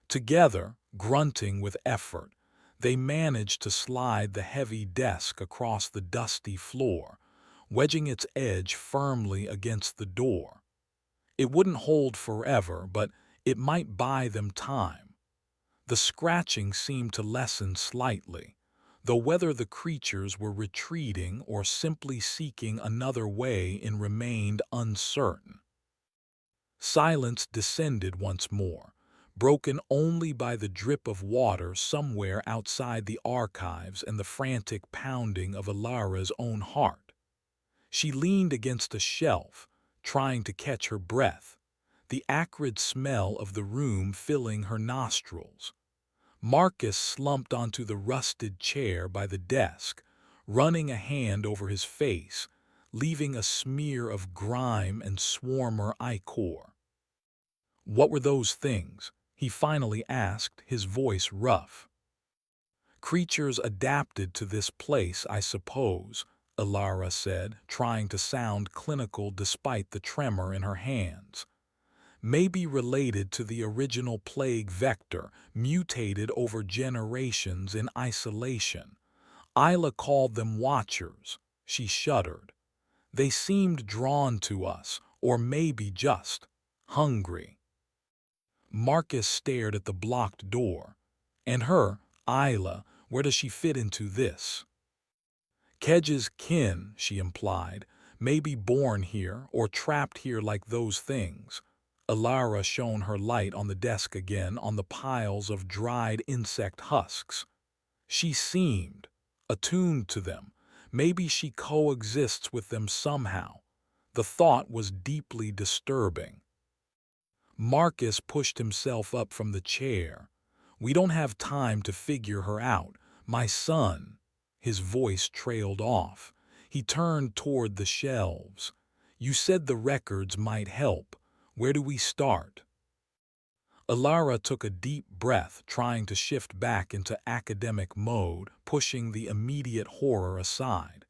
[SPEAKER 1] Together, grunting with effort, they managed to slide the heavy desk across the dusty floor, wedging its edge firmly against the door. It wouldn't hold forever, but it might buy them time. The scratching seemed to lessen slightly, though whether the creatures were retreating or simply seeking another way in remained uncertain. Silence descended once more, broken only by the drip of water somewhere outside the archives and the frantic pounding of Ilara's own heart. She leaned against a shelf, trying to catch her breath, the acrid smell of the room filling her nostrils. Marcus slumped onto the rusted chair by the desk, running a hand over his face, leaving a smear of grime and swarmer ichor. "What were those things?" he finally asked, his voice rough. "Creatures adapted to this place, I suppose," Ilara said, trying to sound clinical despite the tremor in her hands. "Maybe related to the original plague vector, mutated over generations in isolation. Isla called them watchers." She shuddered. "They seemed drawn to us, or maybe just hungry. Marcus stared at the blocked door. And her, Isla, where does she fit into this? Kedge's kin, she implied, may be born here or trapped here like those things. Alara shone her light on the desk again on the piles of dried insect husks. She seemed attuned to them. Maybe she coexists with them somehow. The thought was deeply disturbing. Marcus pushed himself up from the chair. We don't have time to figure her out. My son. His voice trailed off. He turned toward the shelves. You said the records might help. Where do we start? Alara took a deep breath, trying to shift back into academic mode, pushing the immediate horror aside.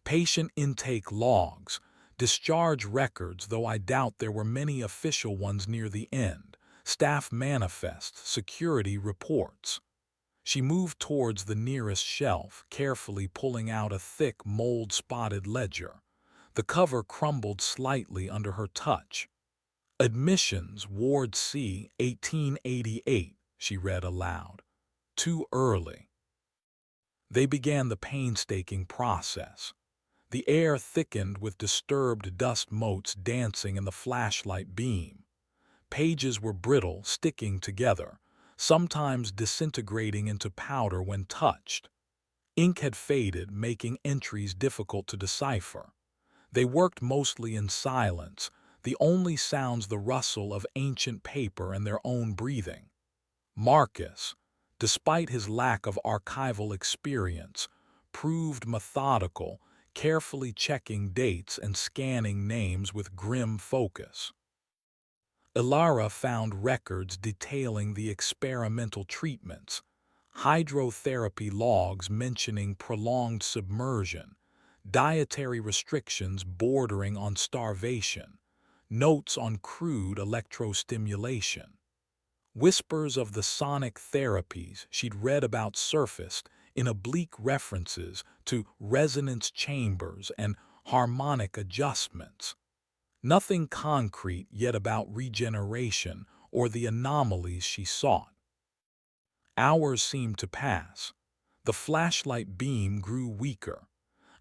[SPEAKER 1] Patient intake logs, discharge records, though I doubt there were many official ones near the end, staff manifests, security reports. She moved towards the nearest shelf, carefully pulling out a thick, mold-spotted ledger. The cover crumbled slightly under her touch. Admissions, Ward C, 1888, she read aloud. Too early. They began the painstaking process. The air thickened with disturbed dust motes dancing in the flashlight beam. Pages were brittle, sticking together, sometimes disintegrating into powder when touched. Ink had faded, making entries difficult to decipher. They worked mostly in silence, the only sounds the rustle of ancient paper and their own breathing. Marcus, despite his lack of archival experience, proved methodical, carefully checking dates and scanning names with grim focus. Alara found records detailing the experimental treatments, hydrotherapy logs mentioning prolonged submersion, dietary restrictions bordering on starvation, notes on crude electrostimulation. Whispers of the sonic therapies she'd read about surfaced in oblique references to resonance chambers and harmonic adjustments. Nothing concrete yet about regeneration or the anomalies she sought. Hours seemed to pass. The flashlight beam grew weaker.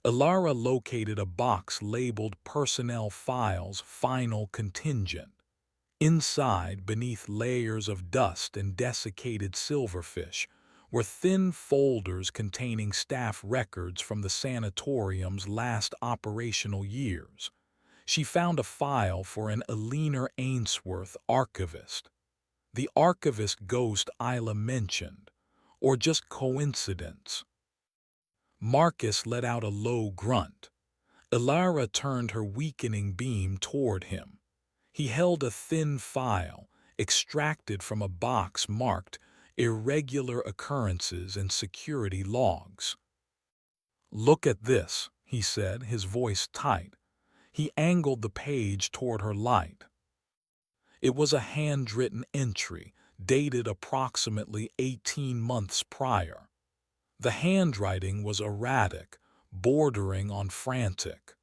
[SPEAKER 1] Alara located a box labeled Personnel Files Final Contingent. Inside, beneath layers of dust and desiccated silverfish, were thin folders containing staff records from the sanatorium's last operational years. She found a file for an Eleanor Ainsworth archivist. The archivist ghost Isla mentioned, or just coincidence? Marcus let out a low grunt. Alara turned her weakening beam toward him. He held a thin file, extracted from a box marked Irregular Occurrences and Security Logs. Look at this, he said, his voice tight. He angled the page toward her light. It was a handwritten entry, dated approximately 18 months prior. The handwriting was erratic, bordering on frantic.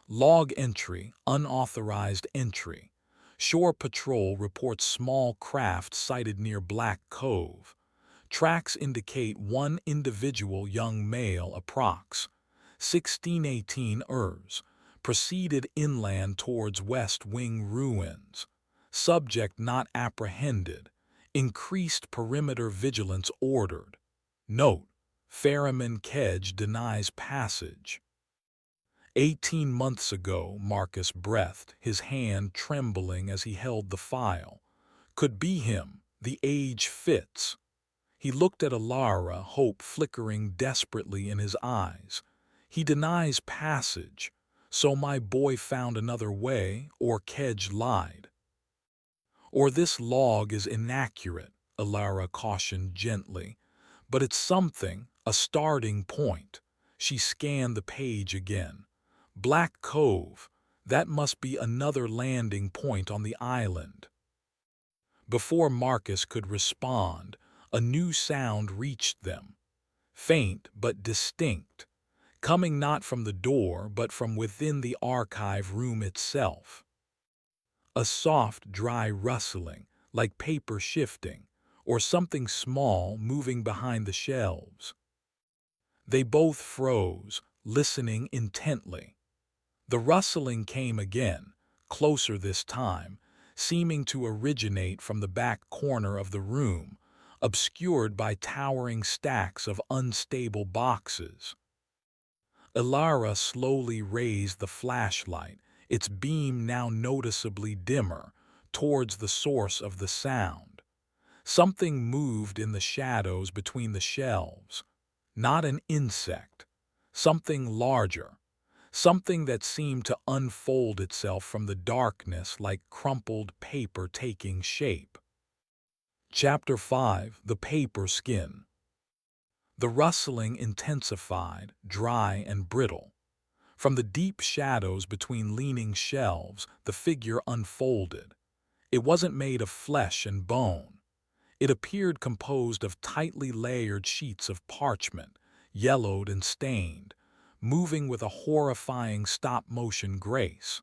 [SPEAKER 1] Log entry, unauthorized entry. Shore Patrol reports small craft sighted near Black Cove. Tracks indicate one individual young male approx. 1618 ERS. Proceeded inland towards West Wing ruins. Subject not apprehended. Increased perimeter vigilance ordered. Note: Ferryman Kedge denies passage. 18 months ago, Marcus breathed, his hand trembling as he held the file. Could be him. The age fits. He looked at Alara, hope flickering desperately in his eyes. He denies passage. So my boy found another way, or Kedge lied. Or this log is inaccurate, Alara cautioned gently. But it's something, a starting point. She scanned the page again. Black Cove, that must be another landing point on the island. Before Marcus could respond, a new sound reached them. Faint but distinct. coming not from the door but from within the archive room itself. A soft, dry rustling, like paper shifting, or something small moving behind the shelves. They both froze, listening intently. The rustling came again, closer this time, seeming to originate from the back corner of the room, obscured by towering stacks of unstable boxes. Ilara slowly raised the flashlight, its beam now noticeably dimmer, towards the source of the sound. Something moved in the shadows between the shelves. Not an insect. Something larger. Something that seemed to unfold itself from the darkness like crumpled paper taking shape. Chapter 5: The Paper Skin. The rustling intensified, dry and brittle. From the deep shadows between leaning shelves, the figure unfolded. It wasn't made of flesh and bone. It appeared composed of tightly layered sheets of parchment, yellowed and stained, moving with a horrifying stop-motion grace.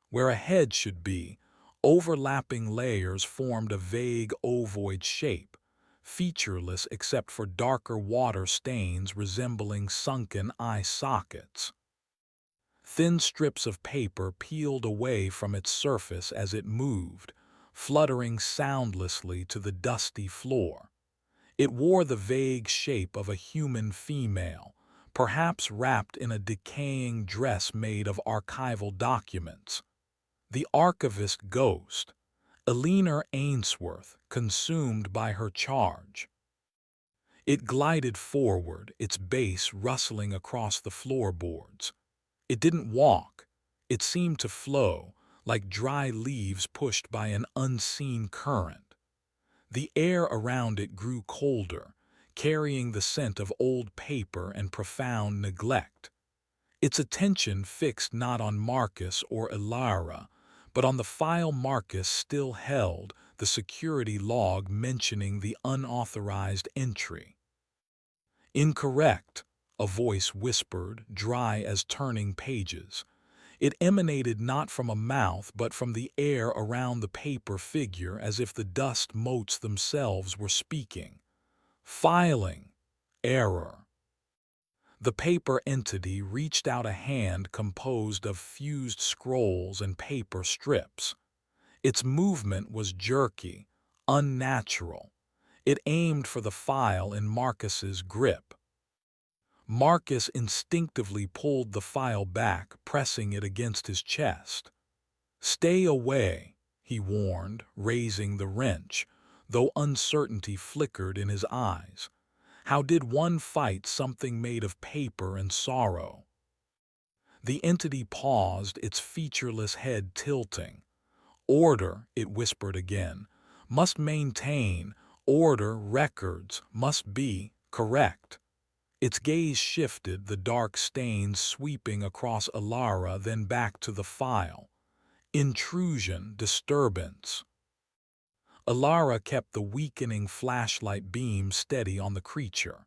[SPEAKER 1] Where a head should be, overlapping layers formed a vague ovoid shape, featureless except for darker water stains resembling sunken eye sockets. Thin strips of paper peeled away from its surface as it moved, fluttering soundlessly to the dusty floor. It wore the vague shape of a human female, perhaps wrapped in a decaying dress made of archival documents. The archivist ghost, Eleanor Ainsworth, consumed by her charge. It glided forward, its base rustling across the floorboards. It didn't walk. It seemed to flow, like dry leaves pushed by an unseen current. The air around it grew colder, carrying the scent of old paper and profound neglect. Its attention fixed not on Marcus or Ilara, but on the file Marcus still held, the security log mentioning the unauthorized entry. "Incorrect," a voice whispered, dry as turning pages. It emanated not from a mouth but from the air around the paper figure, as if the dust motes themselves were speaking. "Filing. Error." The paper entity reached out a hand composed of fused scrolls and paper strips. Its movement was jerky, unnatural. It aimed for the file in Marcus's grip. Marcus instinctively pulled the file back, pressing it against his chest. "Stay away," he warned, raising the wrench, though uncertainty flickered in his eyes. How did one fight something made of paper and sorrow? The entity paused, its featureless head tilting. "Order," it whispered again, "must maintain. Order records must be correct." Its gaze shifted, the dark stains sweeping across Ilara, then back to the file. Intrusion, disturbance. Ilara kept the weakening flashlight beam steady on the creature.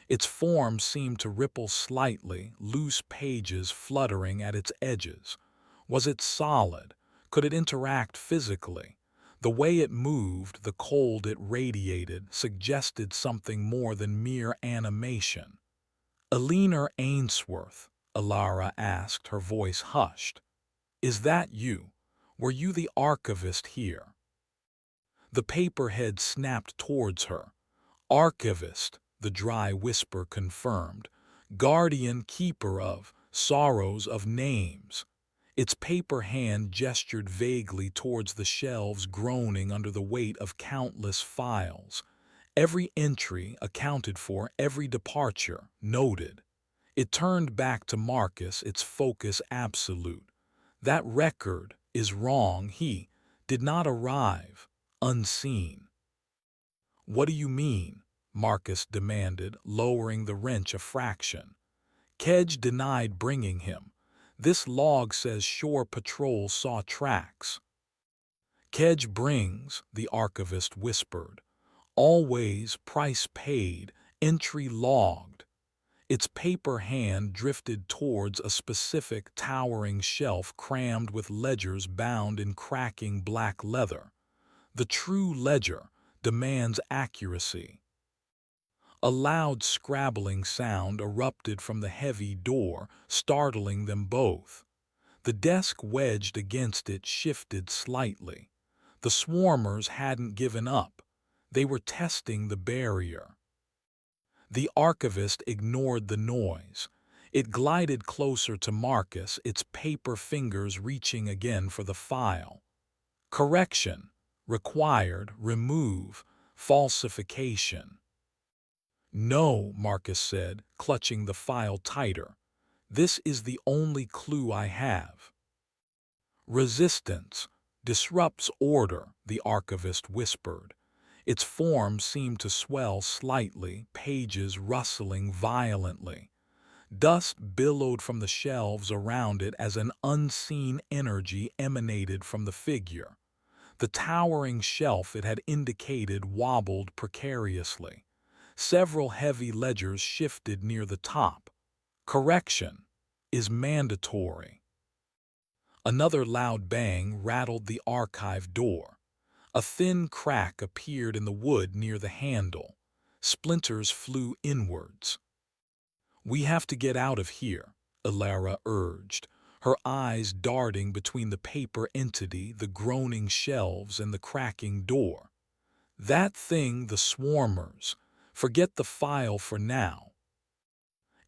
[SPEAKER 1] Its form seemed to ripple slightly, loose pages fluttering at its edges. Was it solid? Could it interact physically? The way it moved, the cold it radiated, suggested something more than mere animation. "Eleanor Ainsworth," Ilara asked, her voice hushed. "Is that you? Were you the archivist here?" The paperhead snapped towards her. "Archivist," the dry whisper confirmed. "Guardian, keeper of sorrows, of names." Its paper hand gestured vaguely towards the shelves, groaning under the weight of countless files. Every entry accounted for, every departure noted. It turned back to Marcus, its focus absolute. "That record is wrong. He did not arrive unseen." "What do you mean?" Marcus demanded, lowering the wrench a fraction. "Kedge denied bringing him. This log says shore patrol saw tracks." "Kedge brings," the archivist whispered. "Always, price paid, entry logged." Its paper hand drifted towards a specific towering shelf crammed with ledgers bound in cracking black leather. The true ledger demands accuracy. A loud scrabbling sound erupted from the heavy door, startling them both. The desk wedged against it shifted slightly. The swarmers hadn't given up. They were testing the barrier. The archivist ignored the noise. It glided closer to Marcus, its paper fingers reaching again for the file. Correction. Required. Remove. Falsification. No, Marcus said, clutching the file tighter. This is the only clue I have. Resistance disrupts order, the archivist whispered. Its form seemed to swell slightly, pages rustling violently. Dust billowed from the shelves around it as an unseen energy emanated from the figure. The towering shelf it had indicated wobbled precariously. Several heavy ledgers shifted near the top. Correction is mandatory. Another loud bang rattled the archive door. A thin crack appeared in the wood near the handle. Splinters flew inwards. "We have to get out of here," Ilara urged, her eyes darting between the paper entity, the groaning shelves, and the cracking door. "That thing, the swarmers. Forget the file for now."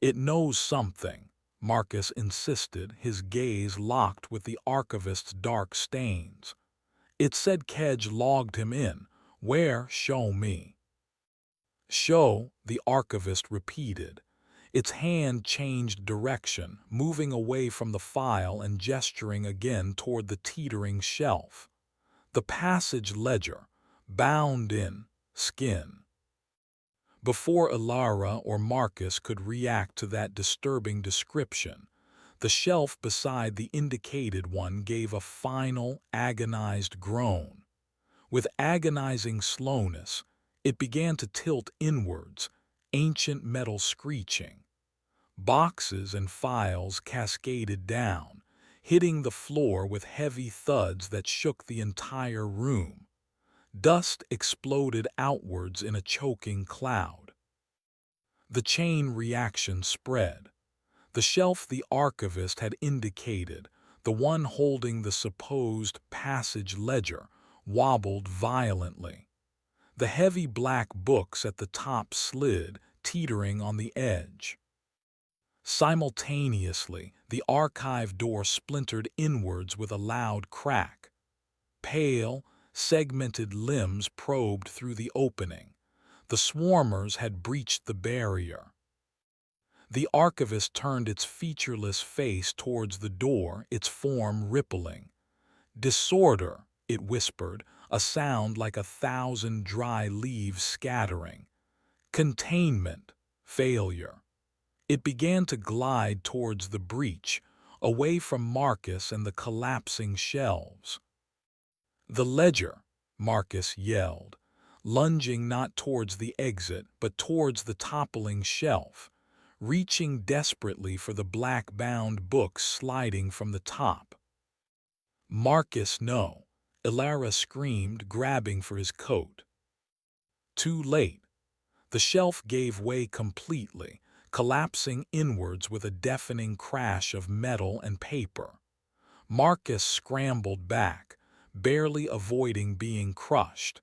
[SPEAKER 1] "It knows something," Marcus insisted, his gaze locked with the archivist's dark stains. "It said Kedge logged him in. Where? Show me." "Show," the archivist repeated. Its hand changed direction, moving away from the file and gesturing again toward the teetering shelf. The passage ledger, bound in skin. Before Ilara or Marcus could react to that disturbing description, the shelf beside the indicated one gave a final, agonized groan. With agonizing slowness, it began to tilt inwards, ancient metal screeching. Boxes and files cascaded down, hitting the floor with heavy thuds that shook the entire room. Dust exploded outwards in a choking cloud. The chain reaction spread. The shelf the archivist had indicated, the one holding the supposed passage ledger, wobbled violently. The heavy black books at the top slid, teetering on the edge. Simultaneously, the archive door splintered inwards with a loud crack. Pale, segmented limbs probed through the opening. The swarmers had breached the barrier. The archivist turned its featureless face towards the door, its form rippling. "Disorder," it whispered, a sound like 1,000 dry leaves scattering. "Containment. Failure." It began to glide towards the breach, away from Marcus and the collapsing shelves. "The ledger," Marcus yelled, lunging not towards the exit but towards the toppling shelf, reaching desperately for the black-bound books sliding from the top. "Marcus, no!" Ilara screamed, grabbing for his coat. Too late. The shelf gave way completely, collapsing inwards with a deafening crash of metal and paper. Marcus scrambled back, barely avoiding being crushed,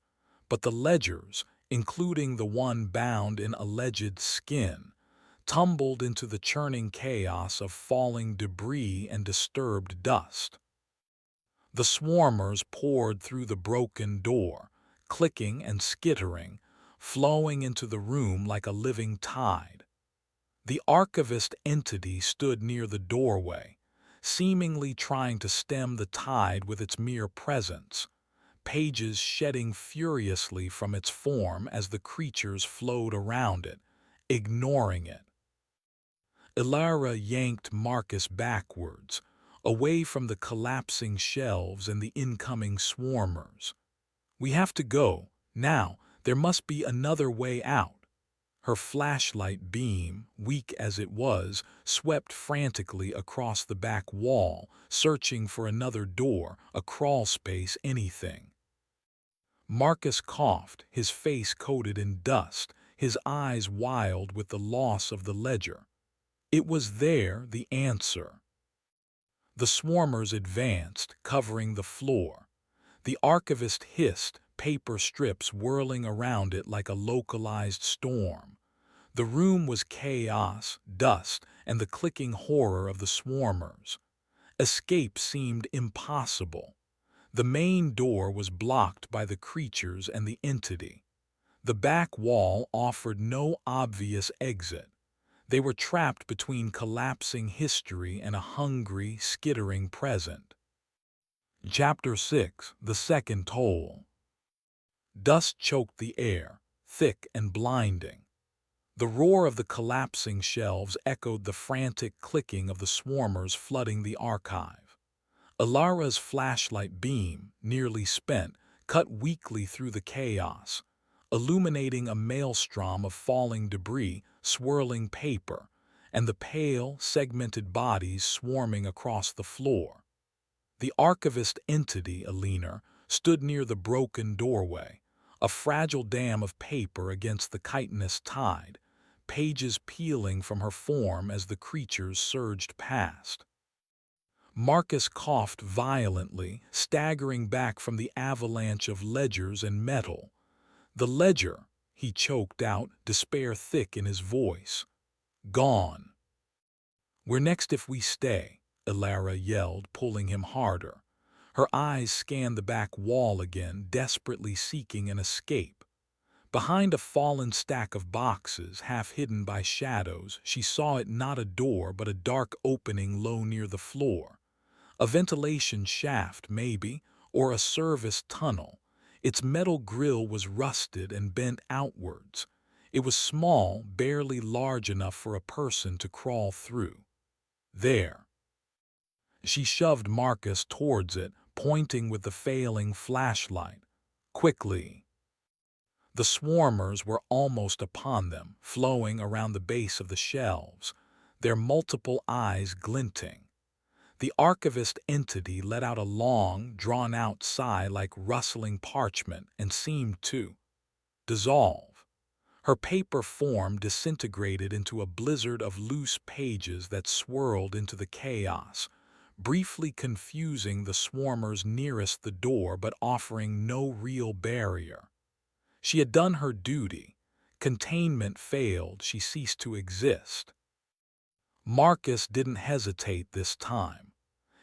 [SPEAKER 1] but the ledgers, including the one bound in alleged skin, tumbled into the churning chaos of falling debris and disturbed dust. The swarmers poured through the broken door, clicking and skittering, flowing into the room like a living tide. The archivist entity stood near the doorway, seemingly trying to stem the tide with its mere presence, pages shedding furiously from its form as the creatures flowed around it, ignoring it. Ilara yanked Marcus backwards, away from the collapsing shelves and the incoming swarmers. "We have to go, now. There must be another way out." Her flashlight beam, weak as it was, swept frantically across the back wall, searching for another door, a crawl space, anything. Marcus coughed, his face coated in dust, his eyes wild with the loss of the ledger. It was there, the answer. The swarmers advanced, covering the floor. The archivist hissed, paper strips whirling around it like a localized storm. The room was chaos, dust, and the clicking horror of the swarmers. Escape seemed impossible. The main door was blocked by the creatures and the entity. The back wall offered no obvious exit. They were trapped between collapsing history and a hungry, skittering present. Chapter 6: The Second Toll. Dust choked the air, thick and blinding. The roar of the collapsing shelves echoed the frantic clicking of the swarmers flooding the archive. Ilara's flashlight beam, nearly spent, cut weakly through the chaos, illuminating a maelstrom of falling debris, swirling paper, and the pale, segmented bodies swarming across the floor. The archivist entity, a linger, stood near the broken doorway, a fragile dam of paper against the chitinous tide, pages peeling from her form as the creatures surged past. Marcus coughed violently, staggering back from the avalanche of ledgers and metal. The ledger, he choked out, despair thick in his voice. Gone. We're next if we stay, Ilara yelled, pulling him harder. Her eyes scanned the back wall again, desperately seeking an escape. Behind a fallen stack of boxes, half hidden by shadows, she saw it not a door but a dark opening low near the floor. A ventilation shaft, maybe, or a service tunnel. Its metal grill was rusted and bent outwards. It was small, barely large enough for a person to crawl through. There. She shoved Marcus towards it, pointing with the failing flashlight. Quickly. The swarmers were almost upon them, flowing around the base of the shelves, their multiple eyes glinting. The archivist entity let out a long, drawn-out sigh like rustling parchment and seemed to dissolve. Her paper form disintegrated into a blizzard of loose pages that swirled into the chaos, briefly confusing the swarmers nearest the door but offering no real barrier. She had done her duty. Containment failed, she ceased to exist. Marcus didn't hesitate this time.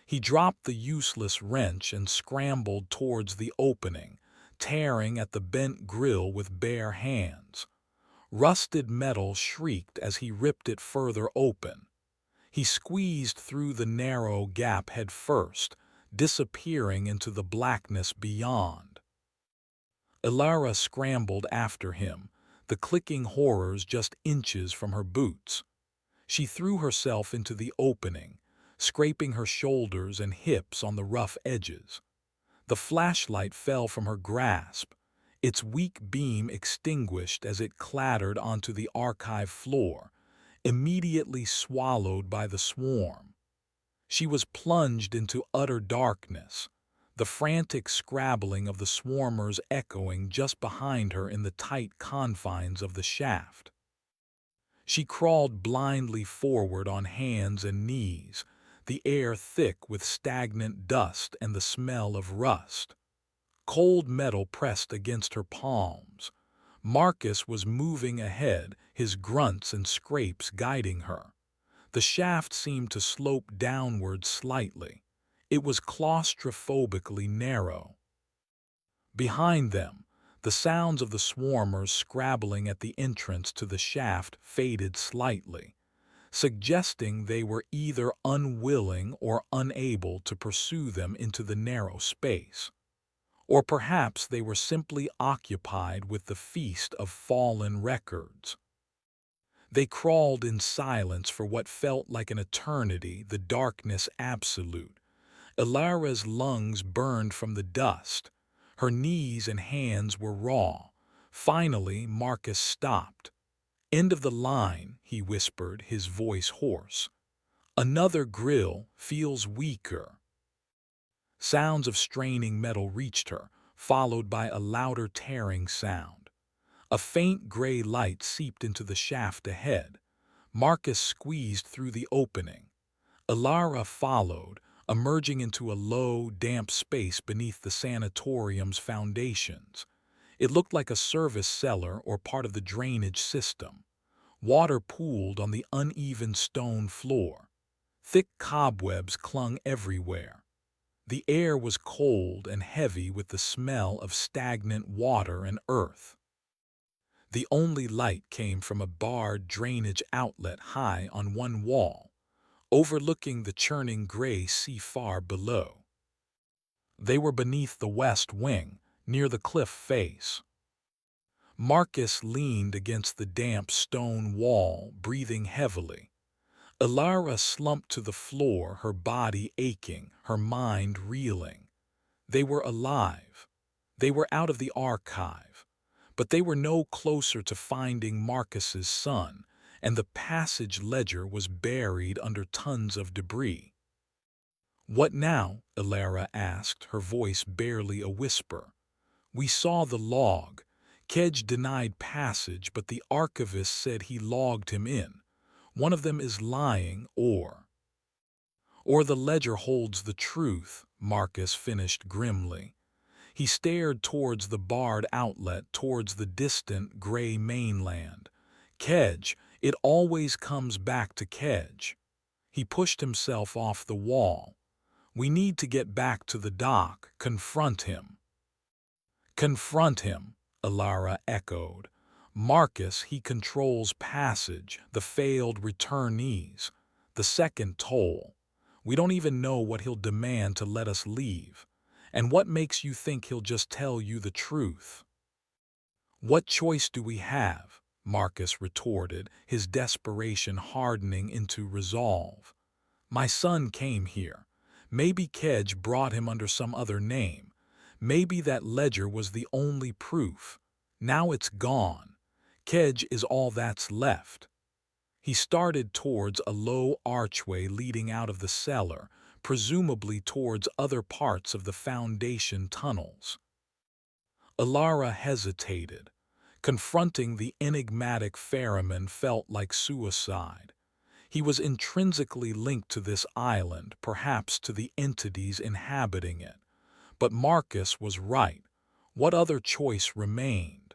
[SPEAKER 1] He dropped the useless wrench and scrambled towards the opening, tearing at the bent grill with bare hands. Rusted metal shrieked as he ripped it further open. He squeezed through the narrow gap head first, disappearing into the blackness beyond. Ilara scrambled after him, the clicking horrors just inches from her boots. She threw herself into the opening, scraping her shoulders and hips on the rough edges. The flashlight fell from her grasp, its weak beam extinguished as it clattered onto the archive floor, immediately swallowed by the swarm. She was plunged into utter darkness, the frantic scrabbling of the swarmers echoing just behind her in the tight confines of the shaft. She crawled blindly forward on hands and knees, the air thick with stagnant dust and the smell of rust. Cold metal pressed against her palms. Marcus was moving ahead, his grunts and scrapes guiding her. The shaft seemed to slope downward slightly. It was claustrophobically narrow. Behind them, the sounds of the swarmers scrabbling at the entrance to the shaft faded slightly, suggesting they were either unwilling or unable to pursue them into the narrow space. Or perhaps they were simply occupied with the feast of fallen records. They crawled in silence for what felt like an eternity, the darkness absolute. Ilara's lungs burned from the dust. Her knees and hands were raw. Finally, Marcus stopped. "End of the line," he whispered, his voice hoarse. "Another grill feels weaker." Sounds of straining metal reached her, followed by a louder tearing sound. A faint gray light seeped into the shaft ahead. Marcus squeezed through the opening. Ilara followed, emerging into a low, damp space beneath the sanatorium's foundations. It looked like a service cellar or part of the drainage system. Water pooled on the uneven stone floor. Thick cobwebs clung everywhere. The air was cold and heavy with the smell of stagnant water and earth. The only light came from a barred drainage outlet high on one wall, overlooking the churning gray sea far below. They were beneath the west wing, near the cliff face. Marcus leaned against the damp stone wall, breathing heavily. Ilara slumped to the floor, her body aching, her mind reeling. They were alive. They were out of the archive. But they were no closer to finding Marcus's son, and the passage ledger was buried under tons of debris. "What now?" Ilara asked, her voice barely a whisper. "We saw the log. Kedge denied passage, but the archivist said he logged him in. One of them is lying, or the ledger holds the truth," Marcus finished grimly. He stared towards the barred outlet, towards the distant gray mainland. "Kedge, it always comes back to Kedge." He pushed himself off the wall. "We need to get back to the dock, confront him." "Confront him," Ilara echoed. "Marcus, he controls passage, the failed returnees, the second toll. We don't even know what he'll demand to let us leave. And what makes you think he'll just tell you the truth?" "What choice do we have?" Marcus retorted, his desperation hardening into resolve. "My son came here. Maybe Kedge brought him under some other name. Maybe that ledger was the only proof. Now it's gone. Kedge is all that's left." He started towards a low archway leading out of the cellar, presumably towards other parts of the foundation tunnels. Ilara hesitated. Confronting the enigmatic Ferryman felt like suicide. He was intrinsically linked to this island, perhaps to the entities inhabiting it. But Marcus was right. What other choice remained?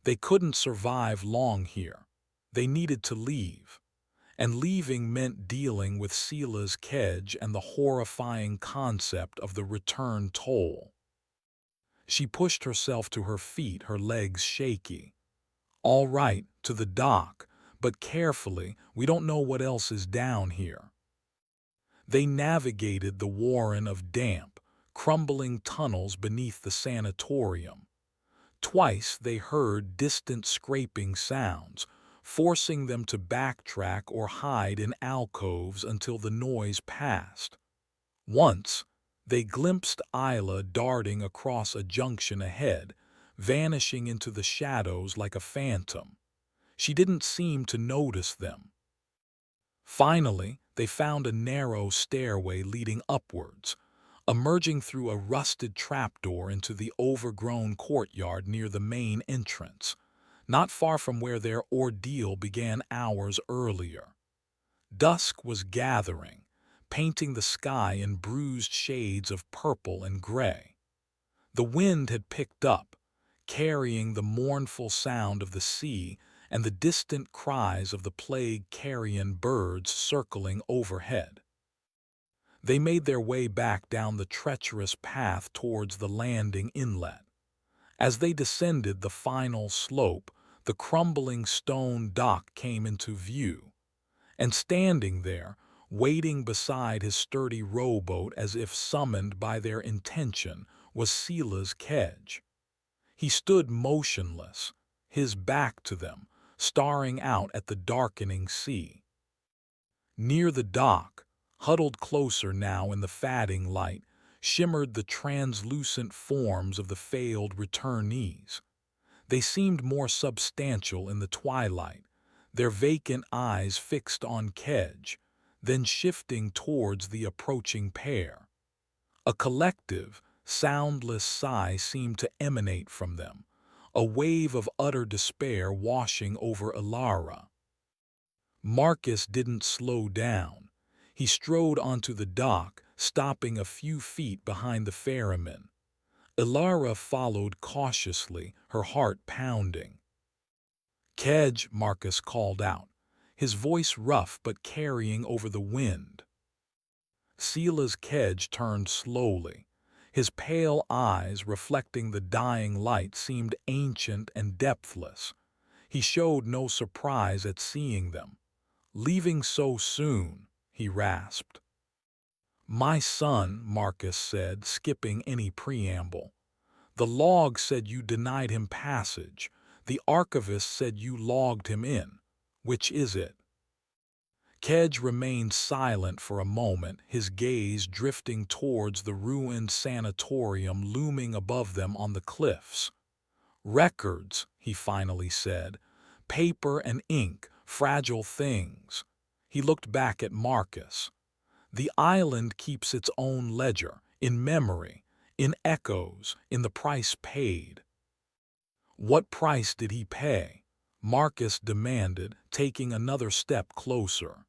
[SPEAKER 1] They couldn't survive long here. They needed to leave. And leaving meant dealing with Silas Kedge and the horrifying concept of the return toll. She pushed herself to her feet, her legs shaky. "All right, to the dock, but carefully, we don't know what else is down here." They navigated the warren of damp, crumbling tunnels beneath the sanatorium. Twice they heard distant scraping sounds, forcing them to backtrack or hide in alcoves until the noise passed. Once, they glimpsed Isla darting across a junction ahead, vanishing into the shadows like a phantom. She didn't seem to notice them. Finally, they found a narrow stairway leading upwards, emerging through a rusted trapdoor into the overgrown courtyard near the main entrance, not far from where their ordeal began hours earlier. Dusk was gathering, painting the sky in bruised shades of purple and gray. The wind had picked up, carrying the mournful sound of the sea and the distant cries of the plague-carrion birds circling overhead. They made their way back down the treacherous path towards the landing inlet. As they descended the final slope, the crumbling stone dock came into view. And standing there, waiting beside his sturdy rowboat as if summoned by their intention, was Silas Kedge. He stood motionless, his back to them, staring out at the darkening sea. Near the dock, huddled closer now in the fading light, shimmered the translucent forms of the failed returnees. They seemed more substantial in the twilight, their vacant eyes fixed on Kedge, then shifting towards the approaching pair. A collective, soundless sigh seemed to emanate from them, a wave of utter despair washing over Alara. Marcus didn't slow down. He strode onto the dock, stopping a few feet behind the ferryman. Alara followed cautiously, her heart pounding. "Kedge," Marcus called out, his voice rough but carrying over the wind. Silas Kedge turned slowly. His pale eyes, reflecting the dying light, seemed ancient and depthless. He showed no surprise at seeing them. "Leaving so soon," he rasped. "My son," Marcus said, skipping any preamble. "The log said you denied him passage. The archivist said you logged him in. Which is it?" Kedge remained silent for a moment, his gaze drifting towards the ruined sanatorium looming above them on the cliffs. "Records," he finally said. "Paper and ink, fragile things." He looked back at Marcus. "The island keeps its own ledger, in memory, in echoes, in the price paid." "What price did he pay?" Marcus demanded, taking another step closer.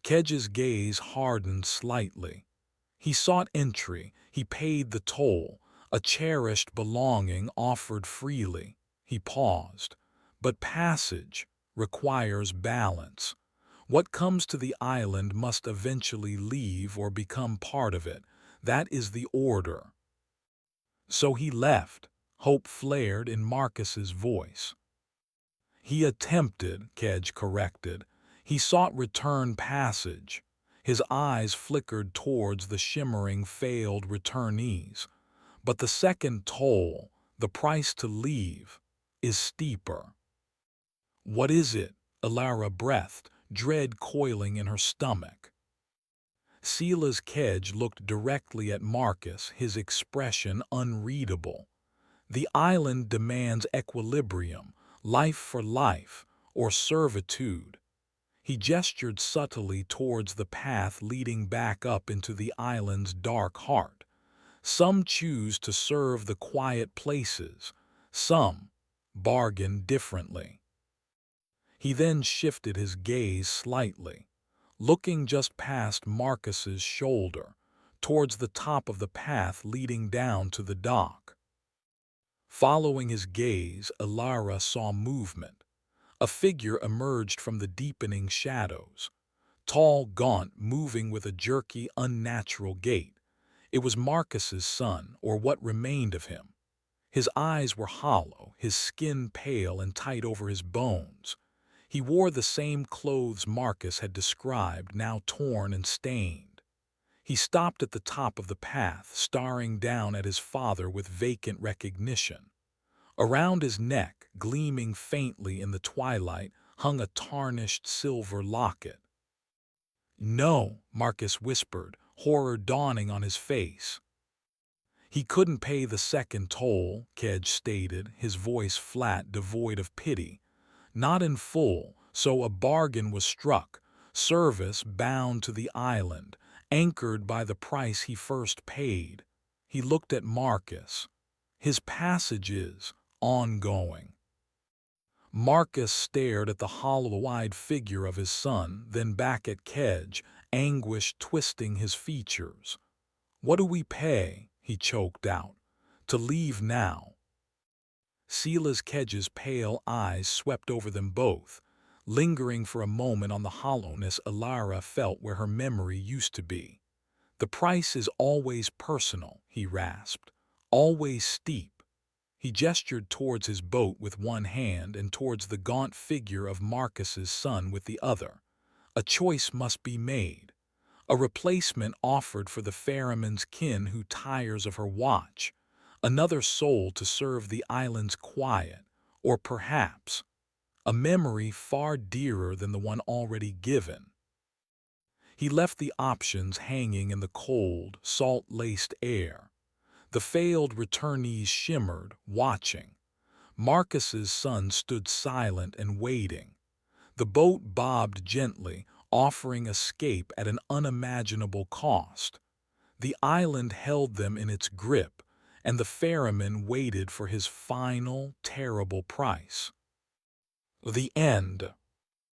[SPEAKER 1] Kedge's gaze hardened slightly. He sought entry, he paid the toll, a cherished belonging offered freely. He paused. "But passage requires balance. What comes to the island must eventually leave or become part of it. That is the order." "So he left," hope flared in Marcus's voice. "He attempted," Kedge corrected. "He sought return passage." His eyes flickered towards the shimmering failed returnees. "But the second toll, the price to leave, is steeper." "What is it?" Alara breathed, dread coiling in her stomach. Silas Kedge looked directly at Marcus, his expression unreadable. "The island demands equilibrium, life for life, or servitude." He gestured subtly towards the path leading back up into the island's dark heart. "Some choose to serve the quiet places. Some bargain differently." He then shifted his gaze slightly, looking just past Marcus's shoulder, towards the top of the path leading down to the dock. Following his gaze, Alara saw movement. A figure emerged from the deepening shadows. Tall, gaunt, moving with a jerky, unnatural gait. It was Marcus's son, or what remained of him. His eyes were hollow, his skin pale and tight over his bones. He wore the same clothes Marcus had described, now torn and stained. He stopped at the top of the path, staring down at his father with vacant recognition. Around his neck, gleaming faintly in the twilight, hung a tarnished silver locket. "No," Marcus whispered, horror dawning on his face. "He couldn't pay the second toll," Kedge stated, his voice flat, devoid of pity. "Not in full, so a bargain was struck, service bound to the island, anchored by the price he first paid." He looked at Marcus. "His passage is ongoing." Marcus stared at the hollow-eyed figure of his son, then back at Kedge, anguish twisting his features. "What do we pay?" he choked out. "To leave now?" Silas Kedge's pale eyes swept over them both, lingering for a moment on the hollowness Alara felt where her memory used to be. "The price is always personal," he rasped, "always steep." He gestured towards his boat with one hand and towards the gaunt figure of Marcus's son with the other. "A choice must be made. A replacement offered for the ferryman's kin who tires of her watch. Another soul to serve the island's quiet, or perhaps a memory far dearer than the one already given." He left the options hanging in the cold, salt-laced air. The failed returnees shimmered, watching. Marcus's son stood silent and waiting. The boat bobbed gently, offering escape at an unimaginable cost. The island held them in its grip, and the ferryman waited for his final, terrible price. The end.